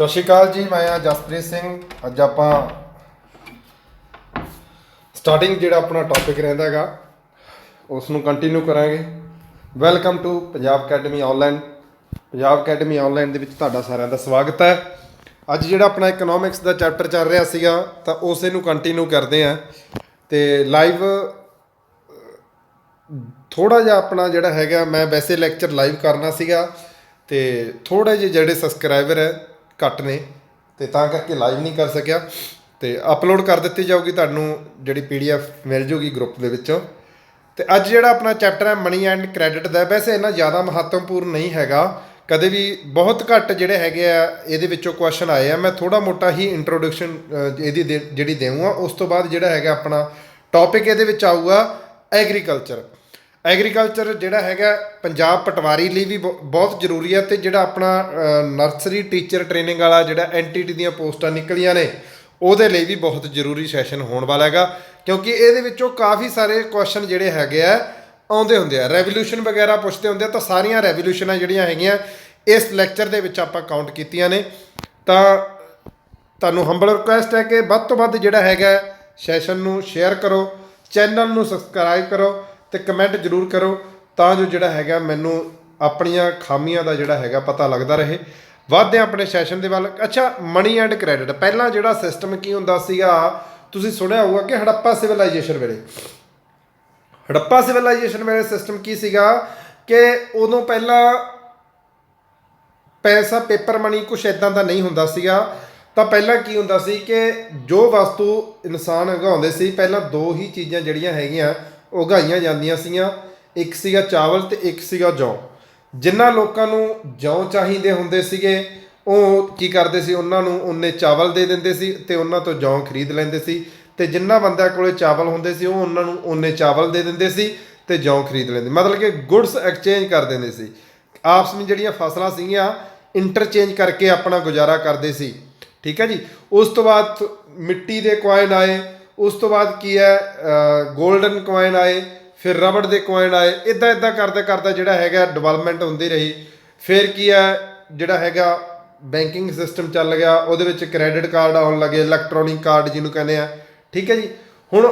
ਸਤਿ ਸ਼੍ਰੀ ਅਕਾਲ ਜੀ। ਮੈਂ ਆ ਜਸਪ੍ਰੀਤ ਸਿੰਘ। ਅੱਜ ਆਪਾਂ ਸਟਾਰਟਿੰਗ ਜਿਹੜਾ ਆਪਣਾ ਟੌਪਿਕ ਰਹਿੰਦਾ ਹੈਗਾ ਉਸ ਨੂੰ ਕੰਟੀਨਿਊ ਕਰਾਂਗੇ। Welcome to Punjab academy online. Punjab academy online ਦੇ ਵਿੱਚ ਤੁਹਾਡਾ ਸਾਰਿਆਂ ਦਾ ਸਵਾਗਤ ਹੈ। ਅੱਜ ਜਿਹੜਾ ਆਪਣਾ ਇਕਨੋਮਿਕਸ ਦਾ ਚੈਪਟਰ ਚੱਲ ਰਿਹਾ ਸੀਗਾ ਤਾਂ ਉਸੇ ਨੂੰ ਕੰਟੀਨਿਊ ਕਰਦੇ ਹਾਂ। ਅਤੇ ਲਾਈਵ ਥੋੜ੍ਹਾ ਜਿਹਾ ਆਪਣਾ ਜਿਹੜਾ ਹੈਗਾ, ਮੈਂ ਵੈਸੇ ਲੈਕਚਰ ਲਾਈਵ ਕਰਨਾ ਸੀਗਾ ਅਤੇ ਥੋੜ੍ਹੇ ਜਿਹੇ ਜਿਹੜੇ ਸਬਸਕ੍ਰਾਈਬਰ ਹੈ ਘੱਟ ਨੇ ਅਤੇ ਤਾਂ ਕਰਕੇ ਲਾਈਵ ਨਹੀਂ ਕਰ ਸਕਿਆ। ਅਤੇ ਅਪਲੋਡ ਕਰ ਦਿੱਤੀ ਜਾਊਗੀ, ਤੁਹਾਨੂੰ ਜਿਹੜੀ PDF ਮਿਲ ਜੂਗੀ ਗਰੁੱਪ ਦੇ ਵਿੱਚੋਂ। ਅਤੇ ਅੱਜ ਜਿਹੜਾ ਆਪਣਾ ਚੈਪਟਰ ਹੈ ਮਨੀ ਐਂਡ ਕ੍ਰੈਡਿਟ ਦਾ, ਵੈਸੇ ਇੰਨਾ ਜ਼ਿਆਦਾ ਮਹੱਤਵਪੂਰਨ ਨਹੀਂ ਹੈਗਾ, ਕਦੇ ਵੀ ਬਹੁਤ ਘੱਟ ਜਿਹੜੇ ਹੈਗੇ ਆ ਇਹਦੇ ਵਿੱਚੋਂ ਕੁਐਸਚਨ ਆਏ ਆ। ਮੈਂ ਥੋੜ੍ਹਾ ਮੋਟਾ ਹੀ ਇੰਟਰੋਡਕਸ਼ਨ ਇਹਦੀ ਜਿਹੜੀ ਦੇਵਾਂਗਾ। ਉਸ ਤੋਂ ਬਾਅਦ ਜਿਹੜਾ ਹੈਗਾ ਆਪਣਾ ਟੌਪਿਕ ਇਹਦੇ ਵਿੱਚ ਆਊਗਾ ਐਗਰੀਕਲਚਰ। ਐਗਰੀਕਲਚਰ ਜਿਹੜਾ ਹੈਗਾ ਪੰਜਾਬ ਪਟਵਾਰੀ ਲਈ ਵੀ ਬਹੁਤ ਜ਼ਰੂਰੀ ਹੈ। ਅਤੇ ਜਿਹੜਾ ਆਪਣਾ ਨਰਸਰੀ ਟੀਚਰ ਟ੍ਰੇਨਿੰਗ ਵਾਲਾ ਜਿਹੜਾ NTT ਦੀਆਂ ਪੋਸਟਾਂ ਨਿਕਲੀਆਂ ਨੇ ਉਹਦੇ ਲਈ ਵੀ ਬਹੁਤ ਜ਼ਰੂਰੀ ਸੈਸ਼ਨ ਹੋਣ ਵਾਲਾ ਹੈਗਾ, ਕਿਉਂਕਿ ਇਹਦੇ ਵਿੱਚੋਂ ਕਾਫੀ ਸਾਰੇ ਕੁਐਸਚਨ ਜਿਹੜੇ ਹੈਗੇ ਆ ਆਉਂਦੇ ਹੁੰਦੇ ਆ। ਰੈਵੋਲੂਸ਼ਨ ਵਗੈਰਾ ਪੁੱਛਦੇ ਹੁੰਦੇ ਆ, ਤਾਂ ਸਾਰੀਆਂ ਰੈਵੋਲੂਸ਼ਨਾਂ ਜਿਹੜੀਆਂ ਹੈਗੀਆਂ ਇਸ ਲੈਕਚਰ ਦੇ ਵਿੱਚ ਆਪਾਂ ਕਾਊਂਟ ਕੀਤੀਆਂ ਨੇ। ਤਾਂ ਤੁਹਾਨੂੰ ਹੰਬਲ ਰਿਕੁਐਸਟ ਹੈ ਕਿ ਵੱਧ ਤੋਂ ਵੱਧ ਜਿਹੜਾ ਹੈਗਾ ਸੈਸ਼ਨ ਨੂੰ ਸ਼ੇਅਰ ਕਰੋ, ਚੈਨਲ ਨੂੰ ਸਬਸਕ੍ਰਾਈਬ ਕਰੋ ਅਤੇ ਕਮੈਂਟ ਜ਼ਰੂਰ ਕਰੋ, ਤਾਂ ਜੋ ਜਿਹੜਾ ਹੈਗਾ ਮੈਨੂੰ ਆਪਣੀਆਂ ਖਾਮੀਆਂ ਦਾ ਜਿਹੜਾ ਹੈਗਾ ਪਤਾ ਲੱਗਦਾ ਰਹੇ। ਵੱਧਦੇ ਹਾਂ ਆਪਣੇ ਸੈਸ਼ਨ ਦੇ ਵੱਲ। ਅੱਛਾ, ਮਨੀ ਐਂਡ ਕ੍ਰੈਡਿਟ। ਪਹਿਲਾਂ ਜਿਹੜਾ ਸਿਸਟਮ ਕੀ ਹੁੰਦਾ ਸੀਗਾ, ਤੁਸੀਂ ਸੁਣਿਆ ਹੋਊਗਾ ਕਿ ਹੜੱਪਾ ਸਿਵਲਾਈਜੇਸ਼ਨ ਵੇਲੇ ਸਿਸਟਮ ਕੀ ਸੀਗਾ ਕਿ ਉਦੋਂ ਪਹਿਲਾਂ ਪੈਸਾ ਪੇਪਰ ਮਨੀ ਕੁਛ ਇੱਦਾਂ ਦਾ ਨਹੀਂ ਹੁੰਦਾ ਸੀਗਾ। ਤਾਂ ਪਹਿਲਾਂ ਕੀ ਹੁੰਦਾ ਸੀ ਕਿ ਜੋ ਵਸਤੂ ਇਨਸਾਨ ਉਗਾਉਂਦੇ ਸੀ, ਪਹਿਲਾਂ ਦੋ ਹੀ ਚੀਜ਼ਾਂ ਜਿਹੜੀਆਂ ਹੈਗੀਆਂ ਉਗਾਈਆਂ ਜਾਂਦੀਆਂ ਸੀਗੀਆਂ, ਇੱਕ ਸੀਗਾ ਚਾਵਲ ਅਤੇ ਇੱਕ ਸੀਗਾ ਜੌਂ। ਜਿਨ੍ਹਾਂ ਲੋਕਾਂ ਨੂੰ ਜੌਂ ਚਾਹੀਦੇ ਹੁੰਦੇ ਸੀਗੇ ਉਹ ਕੀ ਕਰਦੇ ਸੀ, ਉਹਨਾਂ ਨੂੰ ਉਨੇ ਚਾਵਲ ਦੇ ਦਿੰਦੇ ਸੀ ਅਤੇ ਉਹਨਾਂ ਤੋਂ ਜੌਂ ਖਰੀਦ ਲੈਂਦੇ ਸੀ। ਅਤੇ ਜਿਨ੍ਹਾਂ ਬੰਦਿਆਂ ਕੋਲ ਚਾਵਲ ਹੁੰਦੇ ਸੀ ਉਹ ਉਹਨਾਂ ਨੂੰ ਉਨੇ ਚਾਵਲ ਦੇ ਦਿੰਦੇ ਸੀ ਅਤੇ ਜੌਂ ਖਰੀਦ ਲੈਂਦੇ, ਮਤਲਬ ਕਿ ਗੁੱਡਸ ਐਕਸਚੇਂਜ ਕਰ ਦਿੰਦੇ ਸੀ। ਆਪਸ ਵਿੱਚ ਜਿਹੜੀਆਂ ਫਸਲਾਂ ਸੀਗੀਆਂ ਇੰਟਰਚੇਂਜ ਕਰਕੇ ਆਪਣਾ ਗੁਜ਼ਾਰਾ ਕਰਦੇ ਸੀ। ਠੀਕ ਹੈ ਜੀ। ਉਸ ਤੋਂ ਬਾਅਦ ਮਿੱਟੀ ਦੇ ਕੋਇਨ ਆਏ, ਉਸ ਤੋਂ ਬਾਅਦ ਕੀ ਹੈ ਗੋਲਡਨ ਕੋਇਨ ਆਏ, ਫਿਰ ਰਬੜ ਦੇ ਕੋਇਨ ਆਏ। ਇੱਦਾਂ ਕਰਦਾ ਜਿਹੜਾ ਹੈਗਾ ਡਿਵੈਲਪਮੈਂਟ ਹੁੰਦੀ ਰਹੀ। ਫਿਰ ਕੀ ਹੈ ਜਿਹੜਾ ਹੈਗਾ ਬੈਂਕਿੰਗ ਸਿਸਟਮ ਚੱਲ ਗਿਆ, ਉਹਦੇ ਵਿੱਚ ਕ੍ਰੈਡਿਟ ਕਾਰਡ ਆਉਣ ਲੱਗੇ, ਇਲੈਕਟ੍ਰੋਨਿਕ ਕਾਰਡ ਜਿਹਨੂੰ ਕਹਿੰਦੇ ਆ। ਠੀਕ ਹੈ ਜੀ। ਹੁਣ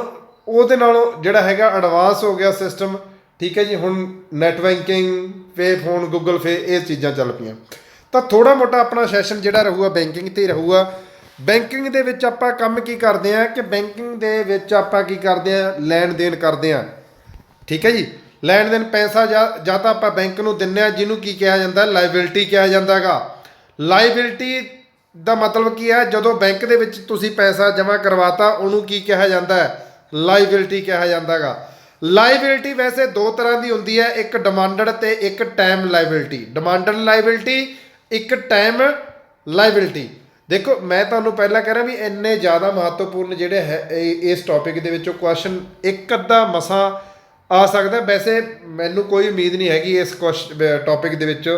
ਉਹਦੇ ਨਾਲੋਂ ਜਿਹੜਾ ਹੈਗਾ ਐਡਵਾਂਸ ਹੋ ਗਿਆ ਸਿਸਟਮ। ਠੀਕ ਹੈ ਜੀ। ਹੁਣ ਨੈਟ ਬੈਂਕਿੰਗ, ਪੇ ਫੋਨ, ਗੂਗਲ ਪੇ, ਇਹ ਚੀਜ਼ਾਂ ਚੱਲ ਪਈਆਂ। ਤਾਂ ਥੋੜ੍ਹਾ ਮੋਟਾ ਆਪਣਾ ਸੈਸ਼ਨ ਜਿਹੜਾ ਰਹੂਗਾ ਬੈਂਕਿੰਗ 'ਤੇ ਹੀ ਰਹੂਗਾ। ਬੈਂਕਿੰਗ ਦੇ ਵਿੱਚ ਆਪਾਂ ਕੰਮ ਕੀ ਕਰਦੇ ਹਾਂ ਕਿ ਬੈਂਕਿੰਗ ਦੇ ਵਿੱਚ ਆਪਾਂ ਕੀ ਕਰਦੇ ਹਾਂ, ਲੈਣ ਦੇਣ ਕਰਦੇ ਹਾਂ। ਠੀਕ ਹੈ ਜੀ। ਲੈਣ ਦੇਣ ਪੈਸਾ ਜਾਂ ਤਾਂ ਆਪਾਂ ਬੈਂਕ ਨੂੰ ਦਿੰਦੇ ਹਾਂ, ਜਿਹਨੂੰ ਕੀ ਕਿਹਾ ਜਾਂਦਾ, ਲਾਇਬਿਲਿਟੀ ਕਿਹਾ ਜਾਂਦਾ ਹੈਗਾ। ਲਾਇਬਿਲਿਟੀ ਦਾ ਮਤਲਬ ਕੀ ਹੈ, ਜਦੋਂ ਬੈਂਕ ਦੇ ਵਿੱਚ ਤੁਸੀਂ ਪੈਸਾ ਜਮ੍ਹਾਂ ਕਰਵਾਤਾ ਉਹਨੂੰ ਕੀ ਕਿਹਾ ਜਾਂਦਾ ਹੈ, ਲਾਇਬਿਲਿਟੀ ਕਿਹਾ ਜਾਂਦਾ ਹੈਗਾ। ਲਾਇਬਿਲਿਟੀ ਵੈਸੇ ਦੋ ਤਰ੍ਹਾਂ ਦੀ ਹੁੰਦੀ ਹੈ, ਇੱਕ ਡਿਮਾਂਡਡ ਅਤੇ ਇੱਕ ਟਾਈਮ ਲਾਇਬਿਲਿਟੀ। ਡਿਮਾਂਡਡ ਲਾਇਬਿਲਿਟੀ, ਇੱਕ ਟਾਈਮ ਲਾਇਬਿਲਿਟੀ। ਦੇਖੋ, ਮੈਂ ਤੁਹਾਨੂੰ ਪਹਿਲਾਂ ਕਹਿ ਰਿਹਾ ਵੀ ਇੰਨੇ ਜ਼ਿਆਦਾ ਮਹੱਤਵਪੂਰਨ ਜਿਹੜੇ ਹੈ ਇਸ ਟੌਪਿਕ ਦੇ ਵਿੱਚੋਂ ਕੁਐਸਚਨ ਇੱਕ ਅੱਧਾ ਮਸਾਂ ਆ ਸਕਦਾ। ਵੈਸੇ ਮੈਨੂੰ ਕੋਈ ਉਮੀਦ ਨਹੀਂ ਹੈਗੀ ਇਸ ਟੌਪਿਕ ਦੇ ਵਿੱਚ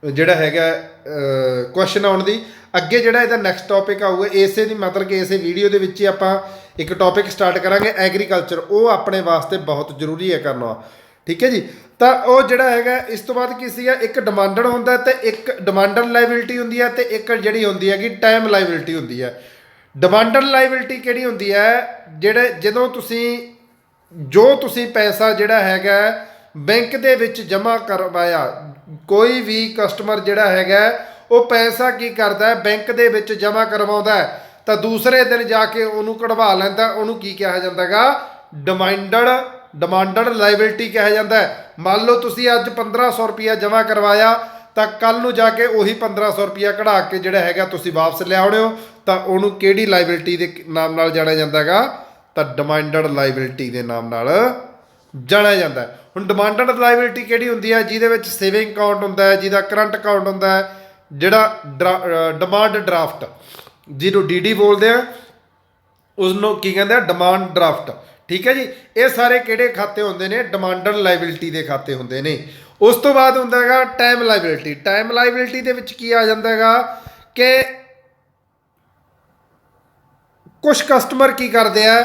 ਜਿਹੜਾ ਹੈਗਾ ਕੁਐਸਚਨ ਆਉਣ ਦੀ। ਅੱਗੇ ਜਿਹੜਾ ਇਹਦਾ ਨੈਕਸਟ ਟੌਪਿਕ ਆਊਗਾ ਇਸੇ ਦੀ, ਮਤਲਬ ਕਿ ਇਸੇ ਵੀਡੀਓ ਦੇ ਵਿੱਚ ਹੀ ਆਪਾਂ ਇੱਕ ਟੌਪਿਕ ਸਟਾਰਟ ਕਰਾਂਗੇ ਐਗਰੀਕਲਚਰ। ਉਹ ਆਪਣੇ ਵਾਸਤੇ ਬਹੁਤ ਜ਼ਰੂਰੀ ਹੈ ਕਰਨਾ। ਠੀਕ ਹੈ ਜੀ। ਤਾਂ ਉਹ ਜਿਹੜਾ ਹੈਗਾ ਇਸ ਤੋਂ ਬਾਅਦ ਕੀ ਸੀਗਾ, ਇੱਕ ਡਿਮਾਂਡਡ ਹੁੰਦਾ ਅਤੇ ਇੱਕ ਡਿਮਾਂਡਡ ਲਾਇਬਿਲਿਟੀ ਹੁੰਦੀ ਹੈ, ਅਤੇ ਇੱਕ ਜਿਹੜੀ ਹੁੰਦੀ ਹੈਗੀ ਟਾਈਮ ਲਾਇਬਿਲਿਟੀ ਹੁੰਦੀ ਹੈ। ਡਿਮਾਂਡਡ ਲਾਇਬਿਲਿਟੀ ਕਿਹੜੀ ਹੁੰਦੀ ਹੈ, ਜਦੋਂ ਤੁਸੀਂ ਪੈਸਾ ਜਿਹੜਾ ਹੈਗਾ ਬੈਂਕ ਦੇ ਵਿੱਚ ਜਮ੍ਹਾਂ ਕਰਵਾਇਆ। ਕੋਈ ਵੀ ਕਸਟਮਰ ਜਿਹੜਾ ਹੈਗਾ ਉਹ ਪੈਸਾ ਕੀ ਕਰਦਾ, ਬੈਂਕ ਦੇ ਵਿੱਚ ਜਮ੍ਹਾਂ ਕਰਵਾਉਂਦਾ ਤਾਂ ਦੂਸਰੇ ਦਿਨ ਜਾ ਕੇ ਉਹਨੂੰ ਕਢਵਾ ਲੈਂਦਾ। ਉਹਨੂੰ ਕੀ ਕਿਹਾ ਜਾਂਦਾ ਹੈਗਾ, ਡਿਮਾਂਡਡ ਲਾਇਬਿਲਿਟੀ ਕਿਹਾ ਜਾਂਦਾ। ਮੰਨ ਲਓ ਤੁਸੀਂ ਅੱਜ 1500 ਰੁਪਈਆ ਜਮ੍ਹਾਂ ਕਰਵਾਇਆ ਤਾਂ ਕੱਲ੍ਹ ਨੂੰ ਜਾ ਕੇ ਉਹੀ 1500 ਰੁਪਈਆ ਕਢਾ ਕੇ ਜਿਹੜਾ ਹੈਗਾ ਤੁਸੀਂ ਵਾਪਸ ਲਿਆਉਣੇ ਹੋ, ਤਾਂ ਉਹਨੂੰ ਕਿਹੜੀ ਲਾਇਬਿਲਿਟੀ ਦੇ ਨਾਮ ਨਾਲ ਜਾਣਿਆ ਜਾਂਦਾ ਹੈਗਾ, ਤਾਂ ਡਿਮਾਂਡਡ ਲਾਇਬਿਲਿਟੀ ਦੇ ਨਾਮ ਨਾਲ ਜਾਣਿਆ ਜਾਂਦਾ। ਹੁਣ ਡਿਮਾਂਡਡ ਲਾਇਬਿਲਿਟੀ ਕਿਹੜੀ ਹੁੰਦੀ ਹੈ, ਜਿਹਦੇ ਵਿੱਚ ਸੇਵਿੰਗ ਅਕਾਊਂਟ ਹੁੰਦਾ ਹੈ, ਜਿਹਦਾ ਕਰੰਟ ਅਕਾਊਂਟ ਹੁੰਦਾ ਹੈ, ਜਿਹੜਾ ਡਿਮਾਂਡ ਡਰਾਫਟ, ਜਿਹਨੂੰ DD ਬੋਲਦੇ ਆ, ਉਸਨੂੰ ਕੀ ਕਹਿੰਦੇ ਆ, ਡਿਮਾਂਡ ਡਰਾਫਟ। ਠੀਕ ਹੈ ਜੀ। ਇਹ ਸਾਰੇ ਕਿਹੜੇ ਖਾਤੇ ਹੁੰਦੇ ਨੇ, ਡਿਮਾਂਡਡ ਲਾਇਬਿਲਿਟੀ ਦੇ ਖਾਤੇ ਹੁੰਦੇ ਨੇ। ਉਸ ਤੋਂ ਬਾਅਦ ਹੁੰਦਾ ਹੈਗਾ ਟਾਈਮ ਲਾਇਬਿਲਿਟੀ। ਟਾਈਮ ਲਾਇਬਿਲਿਟੀ ਦੇ ਵਿੱਚ ਕੀ ਆ ਜਾਂਦਾ ਹੈਗਾ ਕਿ ਕੁਛ ਕਸਟਮਰ ਕੀ ਕਰਦੇ ਆ,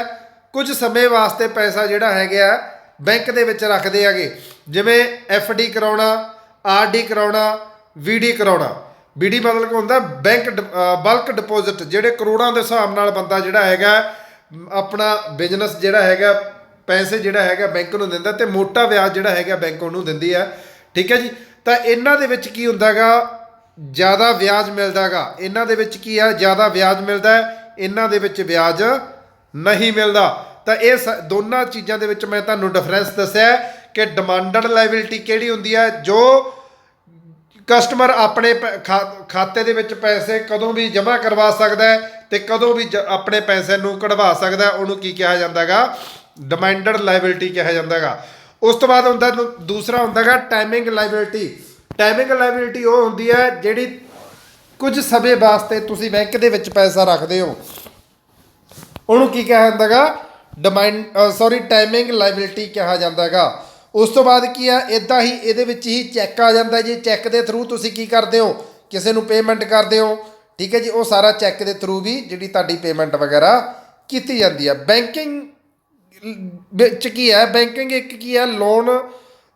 ਕੁਝ ਸਮੇਂ ਵਾਸਤੇ ਪੈਸਾ ਜਿਹੜਾ ਹੈਗਾ ਬੈਂਕ ਦੇ ਵਿੱਚ ਰੱਖਦੇ ਹੈਗੇ, ਜਿਵੇਂ FD ਕਰਾਉਣਾ, RD ਕਰਾਉਣਾ, VD ਕਰਾਉਣਾ। BD ਮਤਲਬ ਕਿ ਹੁੰਦਾ ਬੈਂਕ ਬਲਕ ਡਿਪੋਜ਼ਿਟ, ਜਿਹੜੇ ਕਰੋੜਾਂ ਦੇ ਹਿਸਾਬ ਨਾਲ ਬੰਦਾ ਜਿਹੜਾ ਹੈਗਾ ਆਪਣਾ ਬਿਜ਼ਨਸ ਜਿਹੜਾ ਹੈਗਾ ਪੈਸੇ ਜਿਹੜਾ ਹੈਗਾ ਬੈਂਕ ਨੂੰ ਦਿੰਦਾ, ਤੇ ਮੋਟਾ ਵਿਆਜ ਜਿਹੜਾ ਹੈਗਾ ਬੈਂਕ ਉਹਨੂੰ ਦਿੰਦੀ ਹੈ। ਠੀਕ ਹੈ ਜੀ। ਤਾਂ ਇਹਨਾਂ ਦੇ ਵਿੱਚ ਕੀ ਹੁੰਦਾ ਗਾ, ਜ਼ਿਆਦਾ ਵਿਆਜ ਮਿਲਦਾ ਗਾ। ਇਹਨਾਂ ਦੇ ਵਿੱਚ ਕੀ ਆ, ਜ਼ਿਆਦਾ ਵਿਆਜ ਮਿਲਦਾ, ਇਹਨਾਂ ਦੇ ਵਿੱਚ ਵਿਆਜ ਨਹੀਂ ਮਿਲਦਾ। ਤਾਂ ਇਹ ਦੋਨਾਂ ਚੀਜ਼ਾਂ ਦੇ ਵਿੱਚ ਮੈਂ ਤੁਹਾਨੂੰ ਡਿਫਰੈਂਸ ਦੱਸਿਆ ਕਿ ਡਿਮਾਂਡਡ ਲਾਇਬਿਲਿਟੀ ਕਿਹੜੀ ਹੁੰਦੀ ਹੈ, ਜੋ ਕਸਟਮਰ ਆਪਣੇ ਖਾਤੇ ਦੇ ਵਿੱਚ ਪੈਸੇ ਕਦੋਂ ਵੀ ਜਮ੍ਹਾਂ ਕਰਵਾ ਸਕਦਾ ਹੈ ਤੇ ਕਦੋਂ ਵੀ ਆਪਣੇ ਪੈਸੇ ਨੂੰ ਕਢਵਾ ਸਕਦਾ, ਉਹਨੂੰ ਕੀ ਕਿਹਾ ਜਾਂਦਾ ਗਾ, ਡਿਮਾਂਡਡ ਲਾਇਬਿਲਿਟੀ ਕਿਹਾ ਜਾਂਦਾ ਗਾ। ਉਸ ਤੋਂ ਬਾਅਦ ਹੁੰਦਾ ਦੂਸਰਾ ਹੁੰਦਾ ਗਾ ਟਾਈਮਿੰਗ ਲਾਇਬਿਲਿਟੀ। ਟਾਈਮਿੰਗ ਲਾਇਬਿਲਿਟੀ ਉਹ ਹੁੰਦੀ ਹੈ ਜਿਹੜੀ ਕੁਝ ਸਮੇਂ ਵਾਸਤੇ ਤੁਸੀਂ ਬੈਂਕ ਦੇ ਵਿੱਚ ਪੈਸਾ ਰੱਖਦੇ ਹੋ, ਉਹਨੂੰ ਕੀ ਕਿਹਾ ਜਾਂਦਾ ਗਾ, ਟਾਈਮਿੰਗ ਲਾਇਬਿਲਿਟੀ ਕਿਹਾ ਜਾਂਦਾ ਗਾ। ਉਸ ਤੋਂ ਬਾਅਦ ਕੀ ਆ, ਇੱਦਾਂ ਹੀ ਇਹਦੇ ਵਿੱਚ ਹੀ ਚੈੱਕ ਆ ਜਾਂਦਾ ਜੀ। ਚੈੱਕ ਦੇ ਥਰੂ ਤੁਸੀਂ ਕੀ ਕਰਦੇ ਹੋ, ਕਿਸੇ ਨੂੰ ਪੇਮੈਂਟ ਕਰਦੇ ਹੋ। ਠੀਕ ਹੈ ਜੀ। ਉਹ ਸਾਰਾ ਚੈੱਕ ਦੇ ਥਰੂ ਵੀ ਜਿਹੜੀ ਤੁਹਾਡੀ ਪੇਮੈਂਟ ਵਗੈਰਾ ਕੀਤੀ ਜਾਂਦੀ ਹੈ। ਬੈਂਕਿੰਗ ਵਿੱਚ ਕੀ ਹੈ, ਬੈਂਕਿੰਗ ਇੱਕ ਕੀ ਹੈ, ਲੋਨ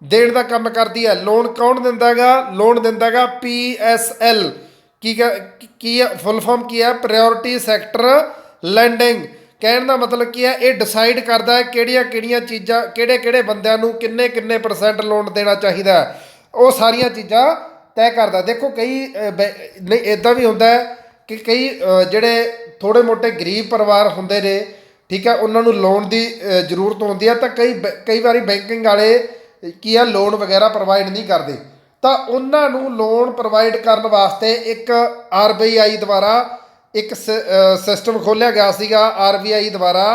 ਦੇਣ ਦਾ ਕੰਮ ਕਰਦੀ ਹੈ। ਲੋਨ ਕੌਣ ਦਿੰਦਾ ਗਾ, ਲੋਨ ਦਿੰਦਾ ਗਾ PSL। ਕੀ ਹੈ ਫੁੱਲ ਫਾਰਮ, ਕੀ ਹੈ, ਪ੍ਰਾਇਓਰਟੀ ਸੈਕਟਰ ਲੈਂਡਿੰਗ। ਕਹਿਣ ਦਾ ਮਤਲਬ ਕੀ ਹੈ, ਇਹ ਡਿਸਾਈਡ ਕਰਦਾ ਹੈ ਕਿਹੜੀਆਂ ਕਿਹੜੀਆਂ ਚੀਜ਼ਾਂ, ਕਿਹੜੇ ਕਿਹੜੇ ਬੰਦਿਆਂ ਨੂੰ ਕਿੰਨੇ ਕਿੰਨੇ % ਲੋਨ ਦੇਣਾ ਚਾਹੀਦਾ ਹੈ, ਉਹ ਸਾਰੀਆਂ ਚੀਜ਼ਾਂ ਤੈਅ ਕਰਦਾ। ਦੇਖੋ ਕਈ ਨਹੀਂ ਇੱਦਾਂ ਵੀ ਹੁੰਦਾ ਹੈ ਕਿ ਕਈ ਜਿਹੜੇ ਥੋੜ੍ਹੇ ਮੋਟੇ ਗਰੀਬ ਪਰਿਵਾਰ ਹੁੰਦੇ ਨੇ, ਠੀਕ ਹੈ, ਉਹਨਾਂ ਨੂੰ ਲੋਨ ਦੀ ਜ਼ਰੂਰਤ ਹੁੰਦੀ ਹੈ, ਤਾਂ ਕਈ ਵਾਰੀ ਬੈਂਕਿੰਗ ਵਾਲੇ ਕੀ ਆ ਲੋਨ ਵਗੈਰਾ ਪ੍ਰੋਵਾਈਡ ਨਹੀਂ ਕਰਦੇ। ਤਾਂ ਉਹਨਾਂ ਨੂੰ ਲੋਨ ਪ੍ਰੋਵਾਈਡ ਕਰਨ ਵਾਸਤੇ ਇੱਕ RBI ਦੁਆਰਾ ਇੱਕ ਸਿਸਟਮ ਖੋਲ੍ਹਿਆ ਗਿਆ ਸੀਗਾ। RBI ਦੁਆਰਾ